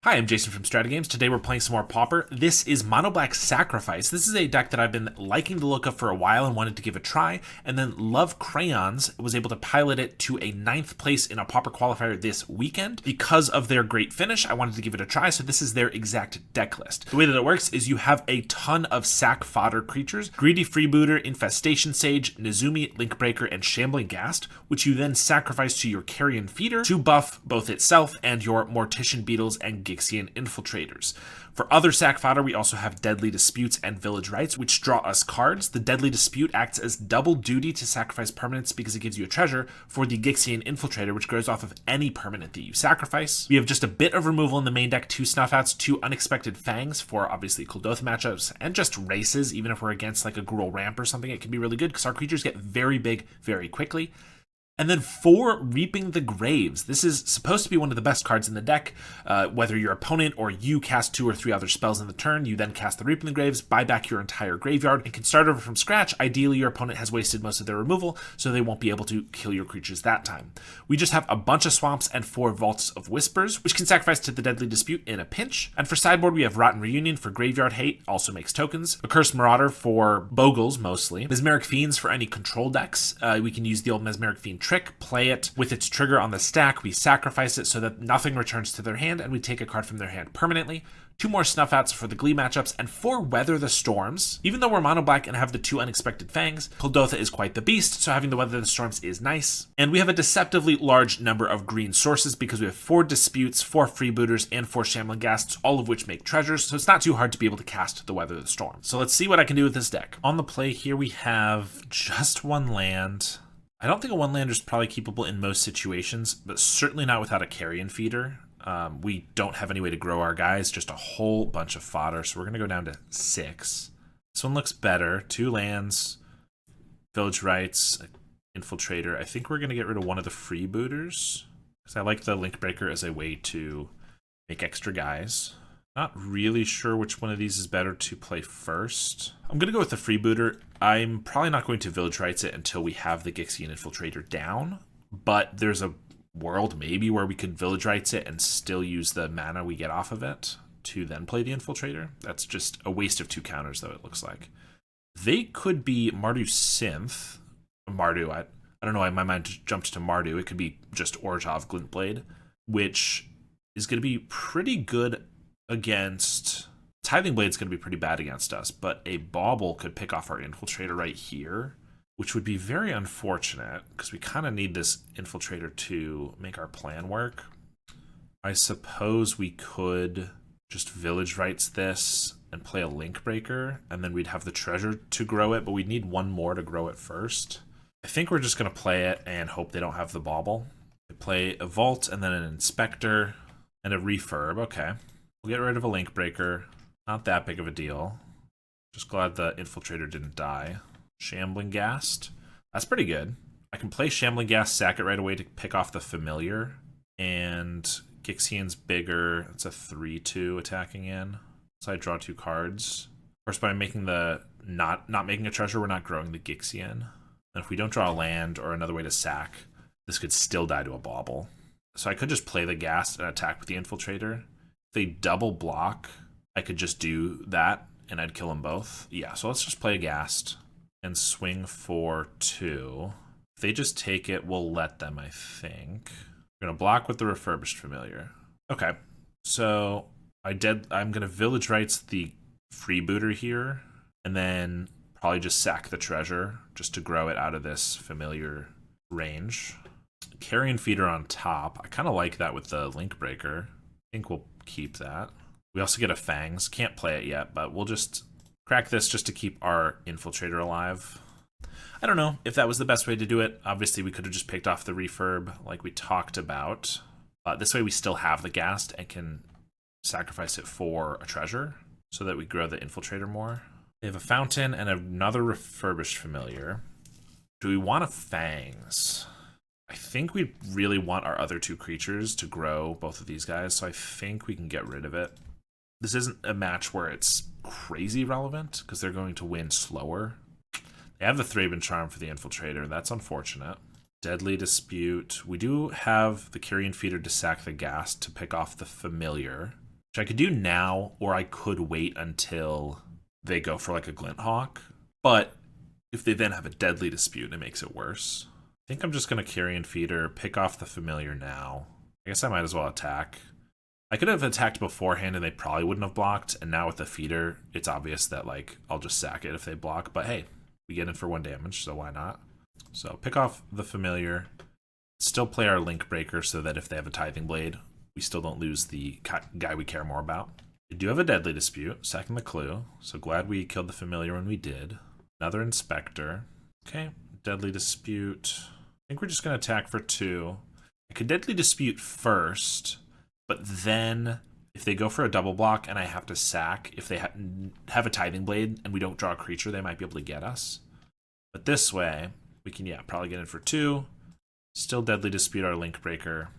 Hi, I'm Jason from StrataGames. Today we're playing some more Pauper. This is Mono Black Sacrifice. This is a deck that I've been liking the look of for a while and wanted to give a try, and then Love Crayons was able to pilot it to a 9th place in a Pauper qualifier this weekend. Because of their great finish, I wanted to give it a try, so this is their exact deck list. The way that it works is you have a ton of sack fodder creatures: Greedy Freebooter, Infestation Sage, Nezumi, Linkbreaker, and Shambling Ghast, which you then sacrifice to your Carrion Feeder to buff both itself and your Mortician Beetles and Gixian Infiltrators. For other sack fodder, we also have Deadly Disputes and Village Rites, which draw us cards. The Deadly Dispute acts as double duty to sacrifice permanents because it gives you a treasure for the Gixian Infiltrator, which grows off of any permanent that you sacrifice. We have just a bit of removal in the main deck: 2 Snuffouts, 2 Unexpected Fangs for obviously Kuldotha matchups, and just races. Even if we're against like a Gruul Ramp or something, it can be really good because our creatures get very big very quickly. And then 4 Reaping the Graves. This is supposed to be one of the best cards in the deck. Whether your opponent or you cast 2 or 3 other spells in the turn, you then cast the Reaping the Graves, buy back your entire graveyard, and can start over from scratch. Ideally, your opponent has wasted most of their removal, so they won't be able to kill your creatures that time. We just have a bunch of Swamps and 4 Vaults of Whispers, which can sacrifice to the Deadly Dispute in a pinch. And for sideboard, we have Rotten Reunion for Graveyard Hate, also makes tokens. Accursed Marauder for Bogles, mostly. Mesmeric Fiends for any control decks. We can use the old Mesmeric Fiend trick, play it with its trigger on the stack, we sacrifice it so that nothing returns to their hand, and we take a card from their hand permanently. 2 more Snuffouts for the Glee matchups, and 4 Weather the Storms. Even though we're mono black and have the 2 Unexpected Fangs, Kuldotha is quite the beast, so having the Weather the Storms is nice. And we have a deceptively large number of green sources because we have 4 Disputes, 4 Freebooters, and 4 Shambling Ghasts, all of which make treasures, so it's not too hard to be able to cast the Weather the Storm. So let's see what I can do with this deck. On the play here we have just 1 land. I don't think a 1-lander is probably keepable in most situations, but certainly not without a Carrion Feeder. We don't have any way to grow our guys, just a whole bunch of fodder, so we're going to go down to 6. This one looks better. 2 lands, Village Rites, Infiltrator. I think we're going to get rid of one of the Freebooters, because I like the Linkbreaker as a way to make extra guys. Not really sure which one of these is better to play first. I'm going to go with the Freebooter. I'm probably not going to Village Rites it until we have the Gixian Infiltrator down, but there's a world maybe where we could Village Rites it and still use the mana we get off of it to then play the Infiltrator. That's just a waste of 2 counters, though, it looks like. They could be Mardu Synth. Mardu, I don't know why my mind jumped to Mardu. It could be just Orzhov GlintBlade, which is going to be pretty good against... Tithing Blade's going to be pretty bad against us, but a Bauble could pick off our Infiltrator right here, which would be very unfortunate because we kind of need this Infiltrator to make our plan work. I suppose we could just Village Rites this and play a Linkbreaker, and then we'd have the treasure to grow it, but we'd need 1 more to grow it first. I think we're just going to play it and hope they don't have the Bauble. We play a Vault and then an Inspector and a Refurb. Okay. We'll get rid of a Linkbreaker. Not that big of a deal. Just glad the Infiltrator didn't die. Shambling Ghast. That's pretty good. I can play Shambling Ghast, sack it right away to pick off the Familiar. And Gixian's bigger. It's a 3-2 attacking in. So I draw 2 cards. Of course, by making the not making a treasure, we're not growing the Gixian. And if we don't draw a land or another way to sack, this could still die to a Bauble. So I could just play the Ghast and attack with the Infiltrator. If they double block, I could just do that and I'd kill them both. Yeah, so let's just play a Ghast and swing for 2. If they just take it, we'll let them, I think. We're going to block with the Refurbished Familiar. Okay, so I'm going to Village Rites the Freebooter here and then probably just sack the treasure just to grow it out of this Familiar range. Carrion Feeder on top. I kind of like that with the Linkbreaker. I think we'll keep that. We also get a Fangs. Can't play it yet, but we'll just crack this just to keep our Infiltrator alive. I don't know if that was the best way to do it. Obviously, we could have just picked off the Refurb like we talked about. This way we still have the Ghast and can sacrifice it for a treasure so that we grow the Infiltrator more. They have a Fountain and another Refurbished Familiar. Do we want a Fangs? I think we really want our other 2 creatures to grow both of these guys, so I think we can get rid of it. This isn't a match where it's crazy relevant, because they're going to win slower. They have the Thraben Charm for the Infiltrator. That's unfortunate. Deadly Dispute. We do have the Carrion Feeder to sack the Ghast to pick off the Familiar. which I could do now, or I could wait until they go for like a Glint Hawk. But if they then have a Deadly Dispute, it makes it worse. I think I'm just going to Carrion Feeder, pick off the Familiar now. I guess I might as well attack. I could have attacked beforehand and they probably wouldn't have blocked, and now with the Feeder, it's obvious that like I'll just sack it if they block, but hey, we get in for 1 damage, so why not? So pick off the Familiar, still play our Link Breaker so that if they have a Tithing Blade, we still don't lose the guy we care more about. We do have a Deadly Dispute, sacking the Clue, so glad we killed the Familiar when we did. Another Inspector. Okay, Deadly Dispute. I think we're just going to attack for 2. I could Deadly Dispute first, but then if they go for a double block and I have to sack, if they have a Tithing Blade and we don't draw a creature, they might be able to get us. But this way, we can, yeah, probably get in for 2. Still Deadly Dispute our Link Breaker.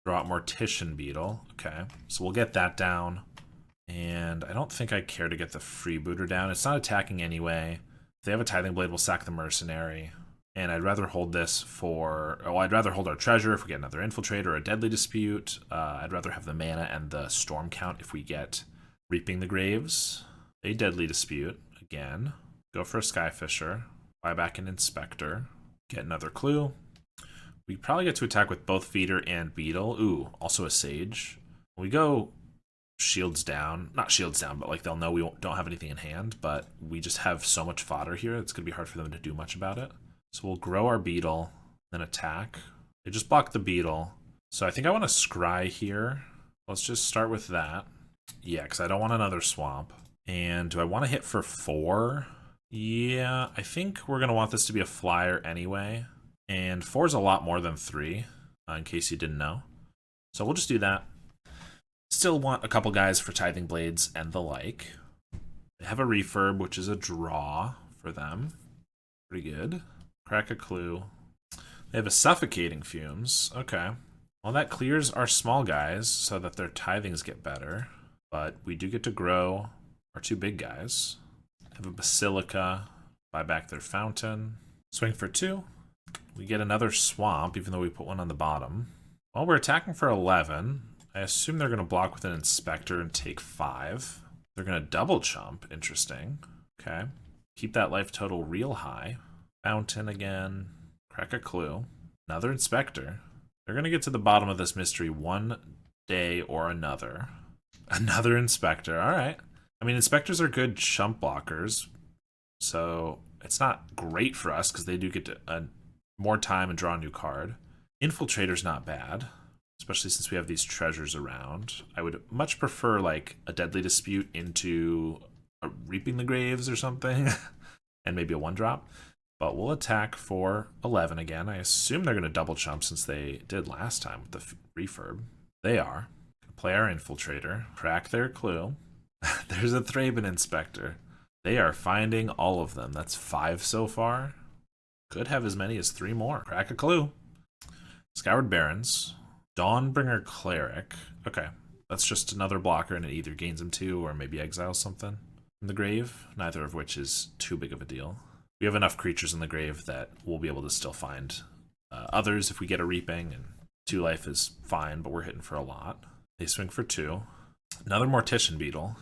Draw out Mortician Beetle. Okay, so we'll get that down. And I don't think I care to get the Freebooter down. It's not attacking anyway. If they have a Tithing Blade, we'll sack the Mercenary. And I'd rather hold this for... Oh, I'd rather hold our Treasure if we get another Infiltrator or a Deadly Dispute. I'd rather have the mana and the Storm count if we get Reaping the Graves. A Deadly Dispute, again. Go for a Skyfisher. Buy back an Inspector. Get another Clue. We probably get to attack with both Feeder and Beetle. Ooh, also a Sage. We go shields down. Not shields down, but like they'll know we don't have anything in hand, but we just have so much fodder here, it's going to be hard for them to do much about it. So we'll grow our Beetle, then attack. They just block the Beetle. So I think I want to Scry here. Let's just start with that. Yeah, because I don't want another Swamp. And do I want to hit for 4? Yeah, I think we're going to want this to be a flyer anyway. And 4 is a lot more than 3, in case you didn't know. So we'll just do that. Still want a couple guys for Tithing Blades and the like. They have a Refurb, which is a draw for them. Pretty good. Crack a Clue. They have a Suffocating Fumes. Okay. Well, that clears our small guys so that their tithings get better. But we do get to grow our 2 big guys. Have a Basilica. Buy back their Fountain. Swing for 2. We get another Swamp, even though we put one on the bottom. Well, we're attacking for 11. I assume they're going to block with an Inspector and take 5. They're going to double chump. Interesting. Okay. Keep that life total real high. Fountain again. Crack a Clue. Another Inspector. They're going to get to the bottom of this mystery one day or another. Another Inspector. All right. I mean, Inspectors are good chump blockers, so it's not great for us because they do get to more time and draw a new card. Infiltrator's not bad, especially since we have these treasures around. I would much prefer like a Deadly Dispute into a Reaping the Graves or something, and maybe a 1-drop. But we'll attack for 11 again. I assume they're going to double chump since they did last time with the Refurb. They are. Play our Infiltrator. Crack their Clue. There's a Thraben Inspector. They are finding all of them. That's 5 so far. Could have as many as 3 more. Crack a Clue. Scoured Barrens. Dawnbringer Cleric. Okay. That's just another blocker, and it either gains him 2 or maybe exiles something from the grave. Neither of which is too big of a deal. We have enough creatures in the grave that we'll be able to still find others if we get a Reaping, and 2 life is fine, but we're hitting for a lot. They swing for 2. Another Mortician Beetle.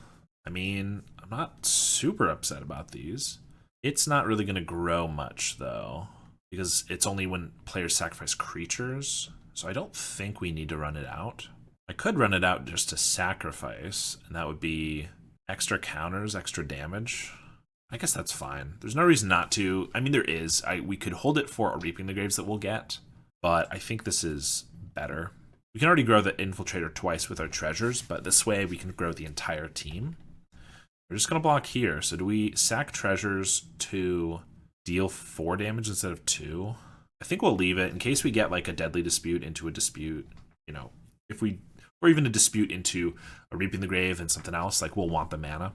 I mean, I'm not super upset about these. It's not really going to grow much, though, because it's only when players sacrifice creatures, so I don't think we need to run it out. I could run it out just to sacrifice, and that would be extra counters, extra damage. I guess that's fine. There's no reason not to. I mean, there is. We could hold it for a Reaping the Graves that we'll get, but I think this is better. We can already grow the Infiltrator twice with our treasures, but this way we can grow the entire team. We're just going to block here. So do we sack treasures to deal 4 damage instead of 2? I think we'll leave it in case we get like a Deadly Dispute into a Dispute. You know, if we, or even a Dispute into a Reaping the Grave and something else, like we'll want the mana.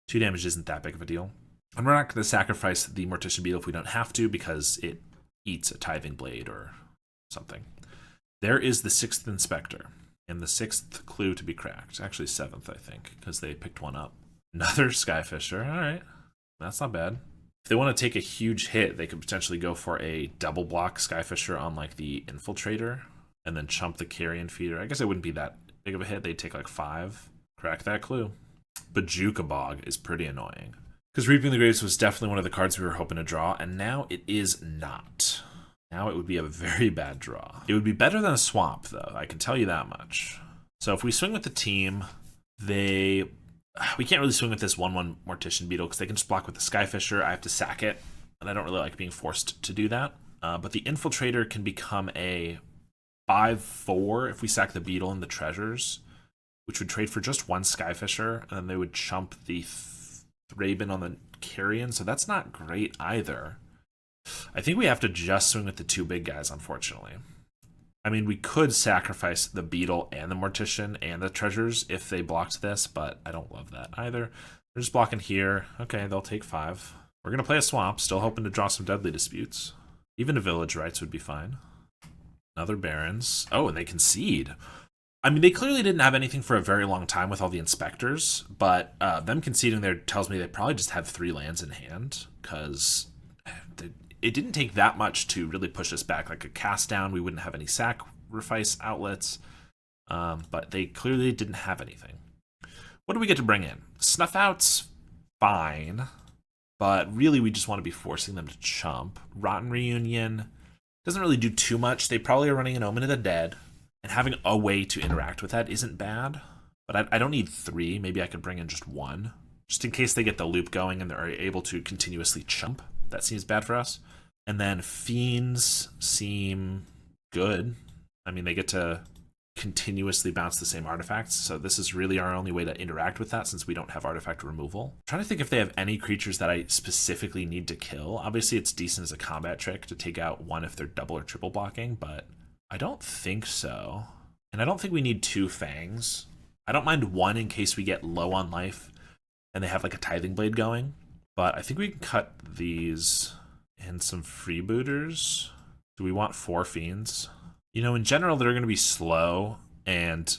2 damage isn't that big of a deal. And we're not going to sacrifice the Mortician Beetle if we don't have to, because it eats a Tithing Blade or something. There is the 6th Inspector, and the 6th Clue to be cracked. Actually 7th, I think, because they picked one up. Another Skyfisher. All right. That's not bad. If they want to take a huge hit, they could potentially go for a double block Skyfisher on like the Infiltrator, and then chump the Carrion Feeder. I guess it wouldn't be that big of a hit. They'd take like 5. Crack that clue. Bajuka Bog is pretty annoying. Because Reaping the Graves was definitely one of the cards we were hoping to draw, and now it is not. Now it would be a very bad draw. It would be better than a swamp, though. I can tell you that much. So if we swing with the team, we can't really swing with this 1/1 Mortician Beetle because they can just block with the Skyfisher. I have to sack it, and I don't really like being forced to do that. But the Infiltrator can become a 5/4 if we sack the Beetle and the Treasures, which would trade for just 1 Skyfisher, and then they would chump the Thraben on the Carrion, so that's not great either. I think we have to just swing with the 2 big guys, unfortunately. I mean, we could sacrifice the Beetle and the Mortician and the Treasures if they blocked this, but I don't love that either. They're just blocking here. Okay, they'll take 5. We're going to play a Swamp, still hoping to draw some Deadly Disputes. Even a Village Rites would be fine. Another Barons. Oh, and they concede. I mean, they clearly didn't have anything for a very long time with all the Inspectors, but them conceding there tells me they probably just had 3 lands in hand, because it didn't take that much to really push us back. Like a cast down, we wouldn't have any sacrifice outlets, but they clearly didn't have anything. What do we get to bring in? Snuff Out's fine, but really we just want to be forcing them to chump. Rotten Reunion doesn't really do too much. They probably are running an Omen of the Dead, and having a way to interact with that isn't bad, but I don't need 3. Maybe I could bring in just 1, just in case they get the loop going and they're able to continuously chump. That seems bad for us. And then Fiends seem good. I mean, they get to continuously bounce the same artifacts, so this is really our only way to interact with that since we don't have artifact removal. I'm trying to think if they have any creatures that I specifically need to kill. Obviously, it's decent as a combat trick to take out 1 if they're double or triple blocking, but I don't think so. And I don't think we need 2 Fangs. I don't mind 1 in case we get low on life and they have like a Tithing Blade going. But I think we can cut these and some Freebooters. Do we want 4 Fiends? You know, in general, they're going to be slow, and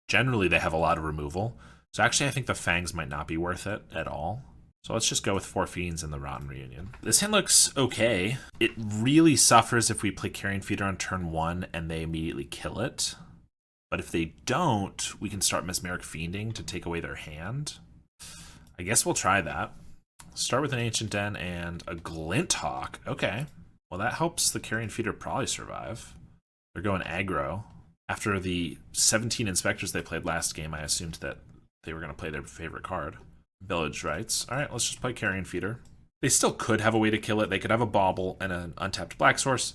generally they have a lot of removal. So actually, I think the Fangs might not be worth it at all. So let's just go with 4 Fiends in the Rotten Reunion. This hand looks okay. It really suffers if we play Carrion Feeder on turn 1 and they immediately kill it. But if they don't, we can start Mesmeric Fiending to take away their hand. I guess we'll try that. Start with an Ancient Den and a Glinthawk. Okay. Well, that helps the Carrion Feeder probably survive. They're going aggro. After the 17 Inspectors they played last game, I assumed that they were going to play their favorite card. Village Rites. All right, let's just play Carrion Feeder. They still could have a way to kill it. They could have a Bauble and an untapped Black Source.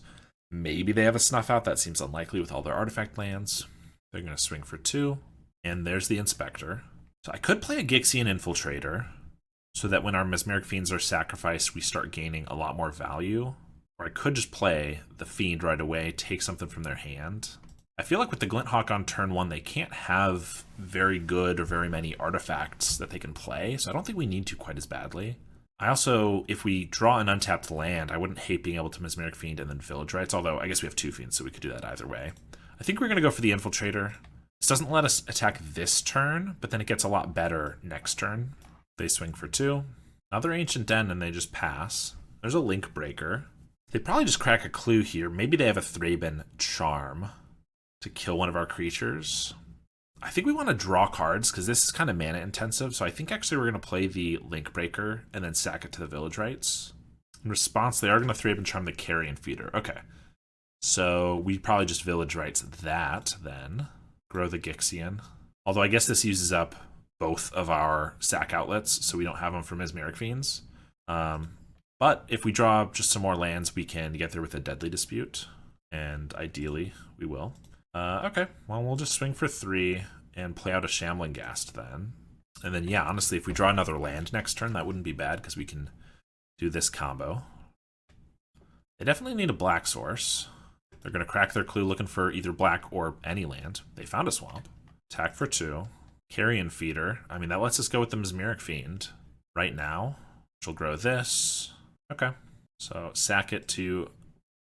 Maybe they have a Snuff Out. That seems unlikely with all their artifact lands. They're going to swing for 2. And there's the Inspector. So I could play a Gixian Infiltrator so that when our Mesmeric Fiends are sacrificed, we start gaining a lot more value. Or I could just play the Fiend right away, take something from their hand. I feel like with the Glinthawk on turn 1, they can't have very good or very many artifacts that they can play, so I don't think we need to quite as badly. I also, if we draw an untapped land, I wouldn't hate being able to Mesmeric Fiend and then Village Rites, although I guess we have 2 Fiends, so we could do that either way. I think we're going to go for the Infiltrator. This doesn't let us attack this turn, but then it gets a lot better next turn. They swing for 2. Another Ancient Den, and they just pass. There's a Link Breaker. They probably just crack a clue here. Maybe they have a Thraben Charm to kill one of our creatures. I think we want to draw cards because this is kind of mana intensive. So I think actually we're going to play the Link Breaker and then sack it to the Village Rites. In response, they are going to Thraben Charm the Carrion Feeder. Okay. So we probably just Village Rites that then. Grow the Gixian. Although I guess this uses up both of our sack outlets, so we don't have them for Mesmeric Fiends. But if we draw just some more lands, we can get there with a Deadly Dispute. And ideally, we will. Okay, well, we'll just swing for 3 and play out a Shambling Ghast then. And then, yeah, honestly, if we draw another land next turn, that wouldn't be bad because we can do this combo. They definitely need a Black Source. They're going to crack their clue looking for either black or any land. They found a Swamp. Attack for 2. Carrion Feeder. I mean, that lets us go with the Mesmeric Fiend right now. Which will grow this. Okay. So sack it to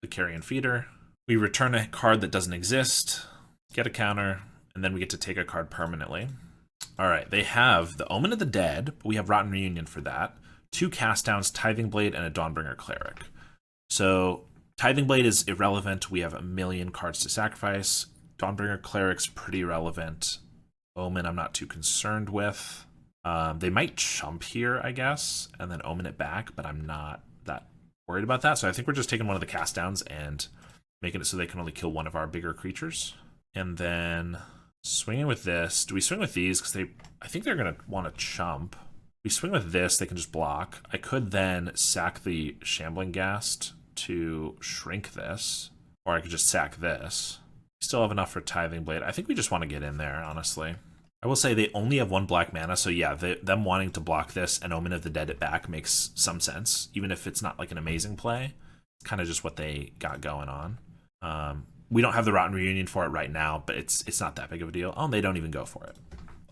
the Carrion Feeder. We return a card that doesn't exist, get a counter, and then we get to take a card permanently. All right, they have the Omen of the Dead, but we have Rotten Reunion for that. 2 cast downs, Tithing Blade, and a Dawnbringer Cleric. So Tithing Blade is irrelevant. We have a million cards to sacrifice. Dawnbringer Cleric's pretty relevant. Omen I'm not too concerned with. They might chump here, I guess, and then Omen it back, but I'm not that worried about that. So I think we're just taking one of the cast downs and making it so they can only kill one of our bigger creatures. And then swinging with this. Do we swing with these? Because I think they're going to want to chump. We swing with this, they can just block. I could then sack the Shambling Ghast to shrink this, or I could just sack this. We still have enough for Tithing Blade. I think we just want to get in there, honestly. I will say they only have 1 black mana, so yeah, them wanting to block this and Omen of the Dead it back makes some sense, even if it's not like an amazing play. It's kind of just what they got going on. We don't have the Rotten Reunion for it right now, but it's not that big of a deal. Oh, and they don't even go for it.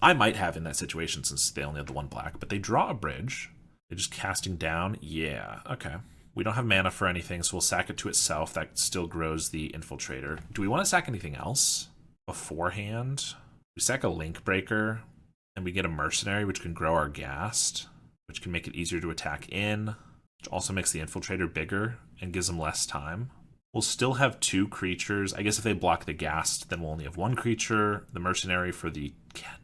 I might have in that situation since they only have the 1 black, but they draw a bridge. They're just casting down. Yeah, okay. We don't have mana for anything, so we'll sack it to itself. That still grows the Infiltrator. Do we want to sack anything else beforehand? We sack a Link Breaker, and we get a Mercenary, which can grow our Ghast, which can make it easier to attack in, which also makes the Infiltrator bigger and gives them less time. We'll still have 2 creatures. I guess if they block the Ghast, then we'll only have 1 creature, the Mercenary for the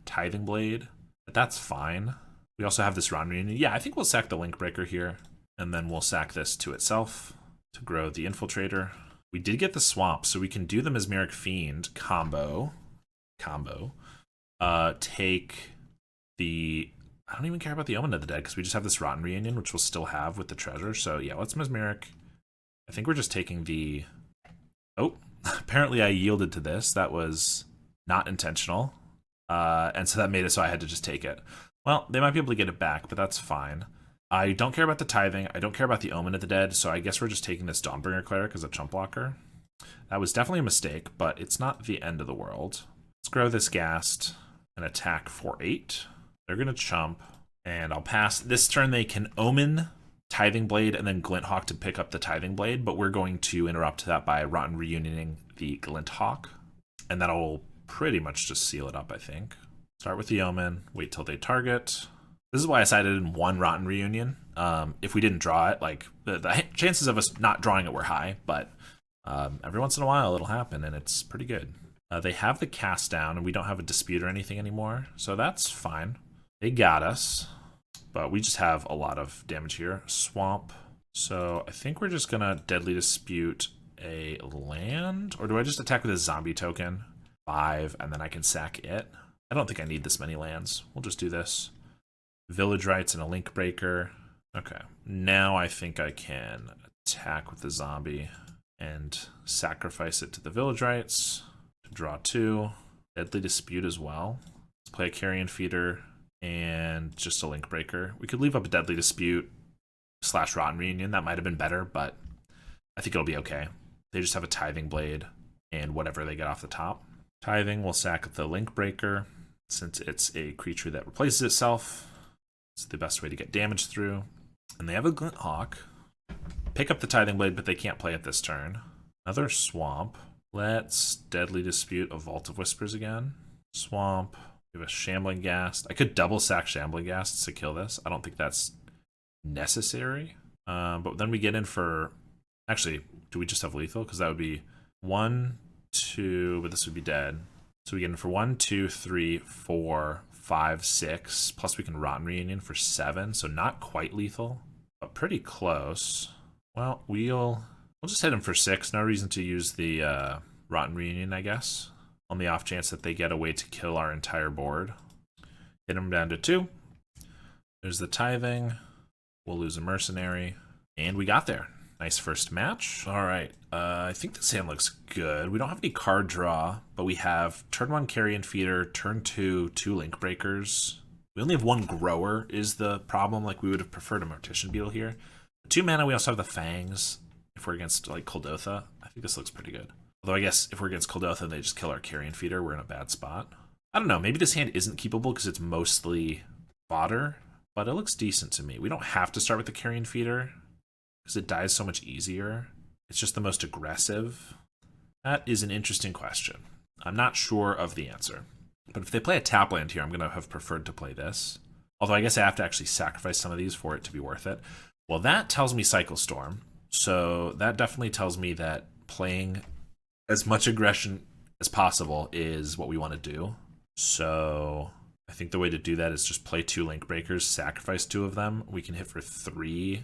Tithing Blade. But that's fine. We also have this Rotten Reunion. Yeah, I think we'll sack the Link Breaker here, and then we'll sack this to itself to grow the Infiltrator. We did get the Swamp, so we can do the Mesmeric Fiend combo. Take the... I don't even care about the Omen of the Dead, because we just have this Rotten Reunion, which we'll still have with the treasure. So yeah, let's Mesmeric. I think we're just taking the... Oh, apparently I yielded to this. That was not intentional. And so that made it so I had to just take it. Well, they might be able to get it back, but that's fine. I don't care about the Tithing. I don't care about the Omen of the Dead, so I guess we're just taking this Dawnbringer Cleric as a chump blocker. That was definitely a mistake, but it's not the end of the world. Let's grow this Ghast and attack for 8. They're going to chump, and I'll pass. This turn they can Omen, Tithing Blade, and then Glinthawk to pick up the Tithing Blade, but we're going to interrupt that by Rotten Reunioning the Glinthawk, and that'll pretty much just seal it up, I think. Start with the Omen, wait till they target. This is why I decided in 1 Rotten Reunion. If we didn't draw it, like the chances of us not drawing it were high, but every once in a while it'll happen, and it's pretty good. They have the cast down, and we don't have a dispute or anything anymore, so that's fine. They got us, but we just have a lot of damage here. Swamp. So I think we're just gonna Deadly Dispute a land, or do I just attack with a zombie token? 5, and then I can sack it. I don't think I need this many lands. We'll just do this. Village Rites and a Link Breaker. Okay, now I think I can attack with the zombie and sacrifice it to the Village Rites to draw 2. Deadly Dispute as well. Let's play a Carrion Feeder and just a Link Breaker. We could leave up a Deadly Dispute / Rotten Reunion. That might have been better, but I think it'll be okay. They just have a Tithing Blade and whatever they get off the top. Tithing will sack the Link Breaker since it's a creature that replaces itself. It's the best way to get damage through. And they have a Glinthawk. Pick up the Tithing Blade, but they can't play it this turn. Another Swamp. Let's Deadly Dispute a Vault of Whispers again. Swamp. We have a Shambling Ghast. I could double sack Shambling Ghasts to kill this. I don't think that's necessary. But then we get in for... Actually, do we just have lethal? Because that would be 1, 2, but this would be dead. So we get in for 1, 2, 3, 4, 5, 6. Plus we can Rotten Reunion for 7. So not quite lethal, but pretty close. Well, we'll just hit him for 6. No reason to use the Rotten Reunion, I guess. On the off chance that they get a way to kill our entire board. Hit him down to 2. There's the Tithing. We'll lose a Mercenary. And we got there. Nice first match. All right, I think this hand looks good. We don't have any card draw, but we have turn 1 Carrion Feeder, turn 2 2 Link Breakers. We only have 1 Grower is the problem. Like we would have preferred a Mortician Beetle here. 2 mana, we also have the Fangs. If we're against like Kuldotha, I think this looks pretty good. Although I guess if we're against Kuldotha and they just kill our Carrion Feeder, we're in a bad spot. I don't know, maybe this hand isn't keepable because it's mostly fodder, but it looks decent to me. We don't have to start with the Carrion Feeder, because it dies so much easier. It's just the most aggressive. That is an interesting question. I'm not sure of the answer. But if they play a tap land here, I'm going to have preferred to play this. Although I guess I have to actually sacrifice some of these for it to be worth it. Well, that tells me Cycle Storm. So that definitely tells me that playing as much aggression as possible is what we want to do. So I think the way to do that is just play 2 Link Breakers, sacrifice 2 of them. We can hit for 3,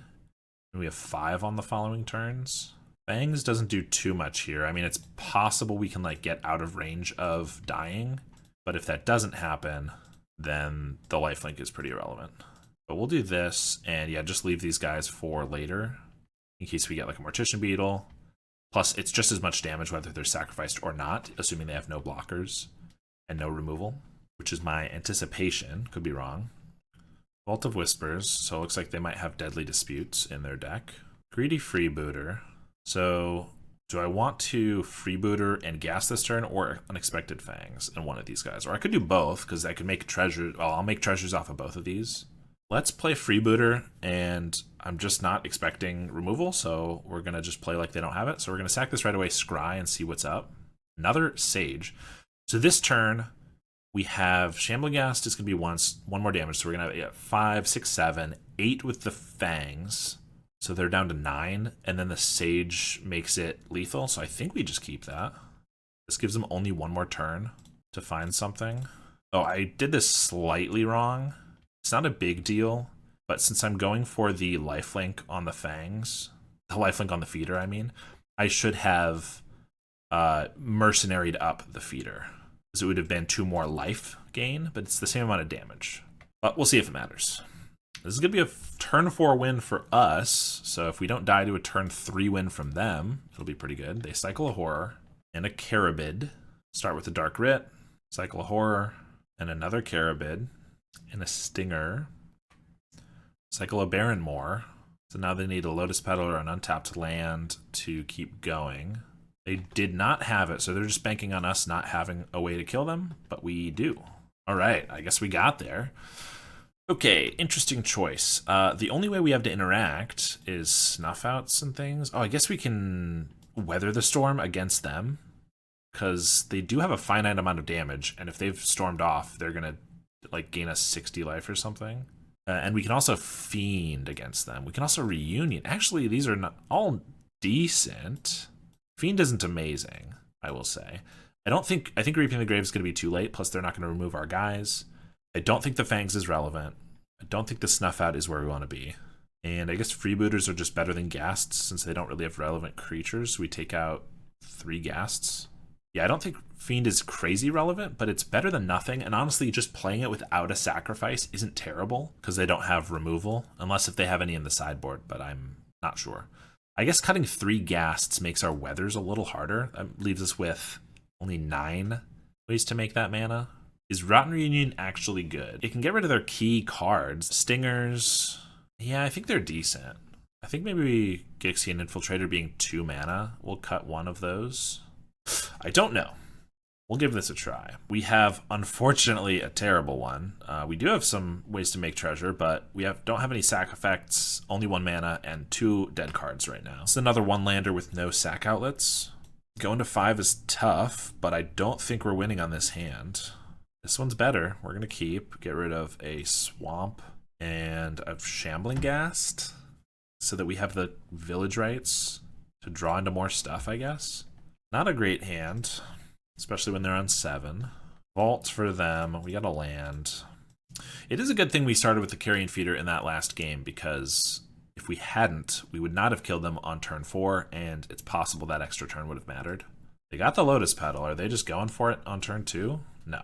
and we have 5 on the following turns. Fangs doesn't do too much here. I mean, it's possible we can like get out of range of dying, but if that doesn't happen, then the lifelink is pretty irrelevant. But we'll do this, and yeah, just leave these guys for later in case we get like a Mortician Beetle. Plus, it's just as much damage whether they're sacrificed or not, assuming they have no blockers and no removal, which is my anticipation. Could be wrong. Vault of Whispers, so it looks like they might have Deadly Disputes in their deck. Greedy Freebooter. So, do I want to Freebooter and gas this turn, or Unexpected Fangs in one of these guys? Or I could do both, because I could make treasure. Well, I'll make treasures off of both of these. Let's play Freebooter, and I'm just not expecting removal, so we're going to just play like they don't have it. So we're going to sack this right away, Scry, and see what's up. Another Sage. So this turn, we have Shambling Ghast is going to be one more damage. So we're going to have 5, 6, 7, 8 with the Fangs. So they're down to 9, and then the Sage makes it lethal. So I think we just keep that. This gives them only one more turn to find something. Oh, I did this slightly wrong. It's not a big deal, but since I'm going for the lifelink on the Fangs, the lifelink on the feeder, I mean, I should have mercenaried up the feeder, because it would have been 2 more life gain, but it's the same amount of damage. But we'll see if it matters. This is going to be a turn 4 win for us, so if we don't die to a turn 3 win from them, it'll be pretty good. They cycle a Horror and a Carabid. Start with a Dark Writ, cycle a Horror, and another Carabid, and a Stinger. Cycle a Barrenmoor. So now they need a Lotus Petal or an untapped land to keep going. They did not have it, so they're just banking on us not having a way to kill them, but we do. All right, I guess we got there. Okay, interesting choice. The only way we have to interact is snuff outs and things. Oh, I guess we can weather the storm against them, because they do have a finite amount of damage, and if they've stormed off, they're going to like gain us 60 life or something. And we can also Fiend against them. We can also Reunion. Actually, these are not all decent. Fiend isn't amazing, I will say. I think Reaping the Grave is going to be too late, plus they're not going to remove our guys. I don't think the Fangs is relevant. I don't think the Snuff Out is where we want to be. And I guess Freebooters are just better than Ghasts, since they don't really have relevant creatures. So we take out 3 Ghasts. Yeah, I don't think Fiend is crazy relevant, but it's better than nothing. And honestly, just playing it without a sacrifice isn't terrible, because they don't have removal, unless if they have any in the sideboard, but I'm not sure. I guess cutting 3 Ghasts makes our weathers a little harder. That leaves us with only 9 ways to make that mana. Is Rotten Reunion actually good? It can get rid of their key cards. Stingers, yeah, I think they're decent. I think maybe Gixie and Infiltrator being 2 mana will cut one of those. I don't know. We'll give this a try. We have, unfortunately, a terrible one. We do have some ways to make treasure, but we don't have any sack effects, only 1 mana, and 2 dead cards right now. It's another 1-lander with no sack outlets. Going to 5 is tough, but I don't think we're winning on this hand. This one's better. We're going to get rid of a Swamp and a Shambling Ghast, so that we have the Village Rites to draw into more stuff, I guess. Not a great hand, especially when they're on 7. Vault for them. We got a land. It is a good thing we started with the Carrion Feeder in that last game, because if we hadn't, we would not have killed them on turn 4, and it's possible that extra turn would have mattered. They got the Lotus Petal. Are they just going for it on turn 2? No.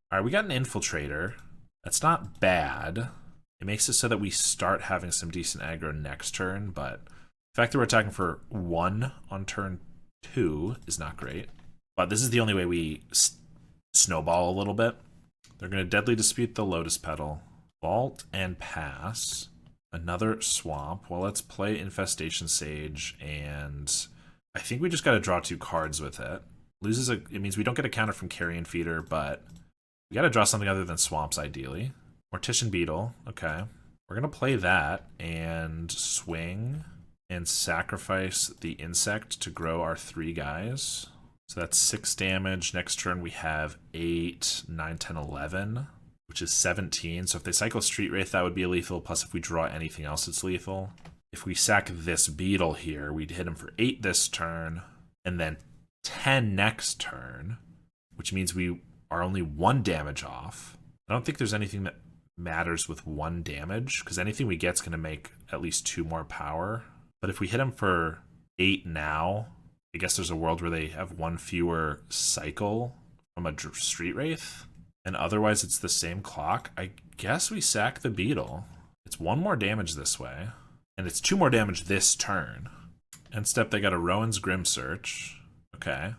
All right, we got an Infiltrator. That's not bad. It makes it so that we start having some decent aggro next turn, but the fact that we're attacking for 1 on turn 2 is not great. But this is the only way we snowball a little bit. They're going to Deadly Dispute the Lotus Petal, Vault and pass. Another Swamp. Well, let's play Infestation Sage, and I think we just got to draw 2 cards with it. It means we don't get a counter from Carrion Feeder, but we got to draw something other than Swamps, ideally. Mortician Beetle. Okay. We're going to play that and swing and sacrifice the Insect to grow our 3 guys. So that's 6 damage. Next turn we have 8, 9, 10, 11, which is 17. So if they cycle Street Wraith, that would be a lethal. Plus if we draw anything else, it's lethal. If we sack this Beetle here, we'd hit him for 8 this turn, and then 10 next turn. which means we are only 1 damage off. I don't think there's anything that matters with 1 damage, because anything we get is going to make at least 2 more power. But if we hit him for 8 now, I guess there's a world where they have 1 fewer cycle from a Street Wraith, and otherwise it's the same clock. I guess we sack the Beetle. It's 1 more damage this way, and it's 2 more damage this turn. End step, they got a Rowan's Grim Search. Okay.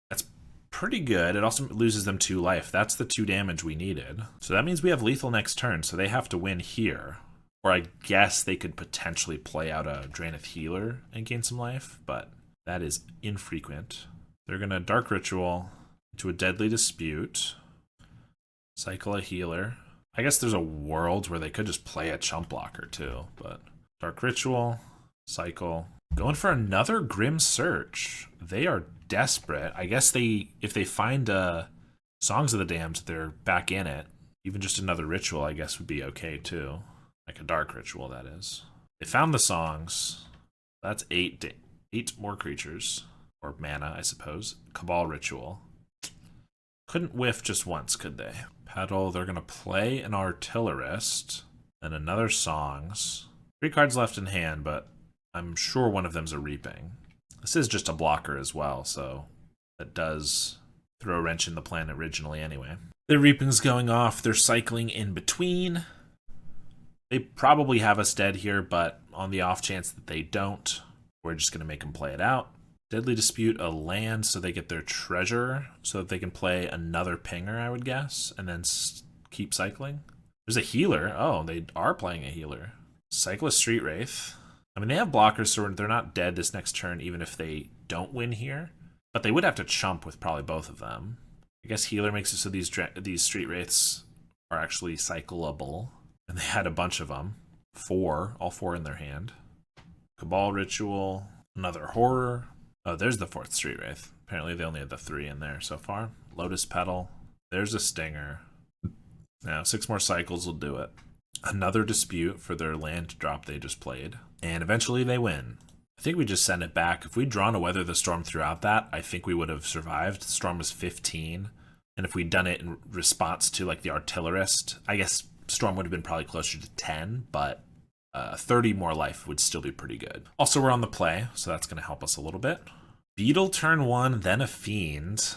That's pretty good. It also loses them 2 life. That's the 2 damage we needed. So that means we have lethal next turn, so they have to win here. Or I guess they could potentially play out a Draenith Healer and gain some life, but that is infrequent. They're going to Dark Ritual into a Deadly Dispute. Cycle a Healer. I guess there's a world where they could just play a Chump Blocker too, but Dark Ritual, Cycle. Going for another Grim Search. They are desperate. I guess if they find Songs of the Damned, they're back in it. Even just another Ritual, I guess, would be okay too. Like a Dark Ritual, that is. They found the songs. That's 8 more creatures. Or mana, I suppose. Cabal Ritual. Couldn't whiff just once, could they? Pedal, they're going to play an Artillerist. And another Songs. 3 cards left in hand, but I'm sure one of them's a Reaping. This is just a blocker as well, so that does throw a wrench in the plan originally anyway. The Reaping's going off. They're cycling in between. They probably have us dead here, but on the off chance that they don't, we're just going to make them play it out. Deadly Dispute, a land, so they get their treasure, so that they can play another Pinger, I would guess, and then keep cycling. There's a Healer. Oh, they are playing a Healer. Cycle a Street Wraith. I mean, they have blockers, so they're not dead this next turn, even if they don't win here. But they would have to chump with probably both of them. I guess Healer makes it so these Street Wraiths are actually cyclable. And they had a bunch of them. 4, all 4 in their hand. Cabal Ritual, another Horror. Oh, there's the 4th Street Wraith. Apparently they only had the 3 in there so far. Lotus Petal. There's a Stinger. Now, 6 more cycles will do it. Another Dispute for their land drop they just played. And eventually they win. I think we just send it back. If we'd drawn a Weather the Storm throughout that, I think we would have survived. The Storm was 15. And if we'd done it in response to like the Artillerist, I guess Storm would have been probably closer to 10, but 30 more life would still be pretty good. Also, we're on the play, so that's going to help us a little bit. Beetle turn 1, then a Fiend.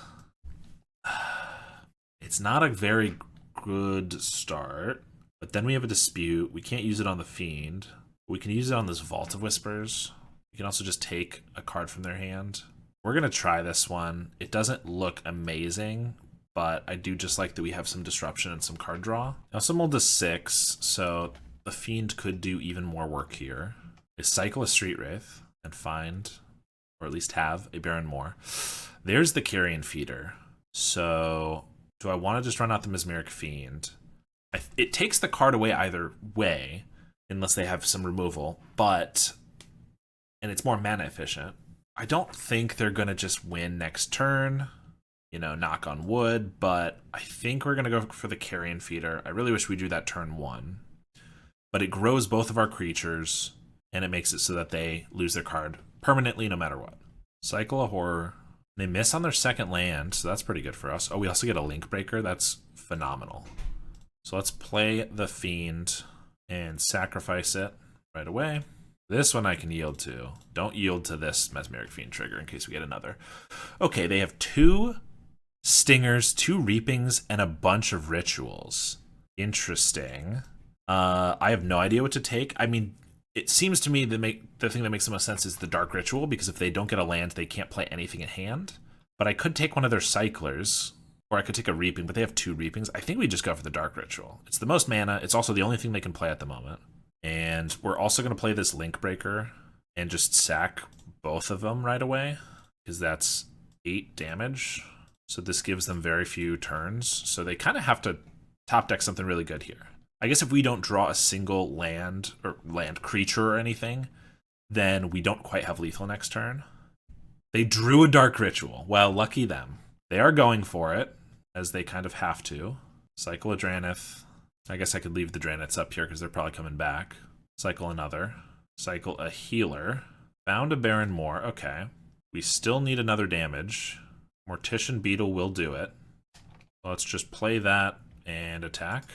It's not a very good start, but then we have a Dispute. We can't use it on the Fiend. We can use it on this Vault of Whispers. We can also just take a card from their hand. We're going to try this one. It doesn't look amazing, but I do just like that we have some disruption and some card draw. Now, some will to 6, so the Fiend could do even more work here. They cycle a Street Wraith and find, or at least have, a Baron Moor. There's the Carrion Feeder. So, do I want to just run out the Mesmeric Fiend? It takes the card away either way, unless they have some removal, and it's more mana efficient. I don't think they're going to just win next turn. You know, knock on wood, but I think we're going to go for the Carrion Feeder. I really wish we drew that turn 1. But it grows both of our creatures, and it makes it so that they lose their card permanently no matter what. Cycle a Horror. They miss on their second land, so that's pretty good for us. Oh, we also get a Link Breaker. That's phenomenal. So let's play the Fiend and sacrifice it right away. This one I can yield to. Don't yield to this Mesmeric Fiend trigger in case we get another. Okay, they have 2 Stingers, 2 Reapings, and a bunch of Rituals. Interesting. I have no idea what to take. I mean, it seems to me the thing that makes the most sense is the Dark Ritual, because if they don't get a land, they can't play anything in hand. But I could take one of their Cyclers, or I could take a Reaping, but they have 2 Reapings. I think we just go for the Dark Ritual. It's the most mana. It's also the only thing they can play at the moment. And we're also going to play this Link Breaker and just sack both of them right away, because that's 8 damage. So this gives them very few turns. So they kind of have to top deck something really good here. I guess if we don't draw a single land or land creature or anything, then we don't quite have lethal next turn. They drew a Dark Ritual. Well, lucky them. They are going for it, as they kind of have to. Cycle a Draenith. I guess I could leave the Draeniths up here because they're probably coming back. Cycle another. Cycle a Healer. Found a Baron Moor. Okay. We still need another damage. Mortician Beetle will do it. Let's just play that and attack.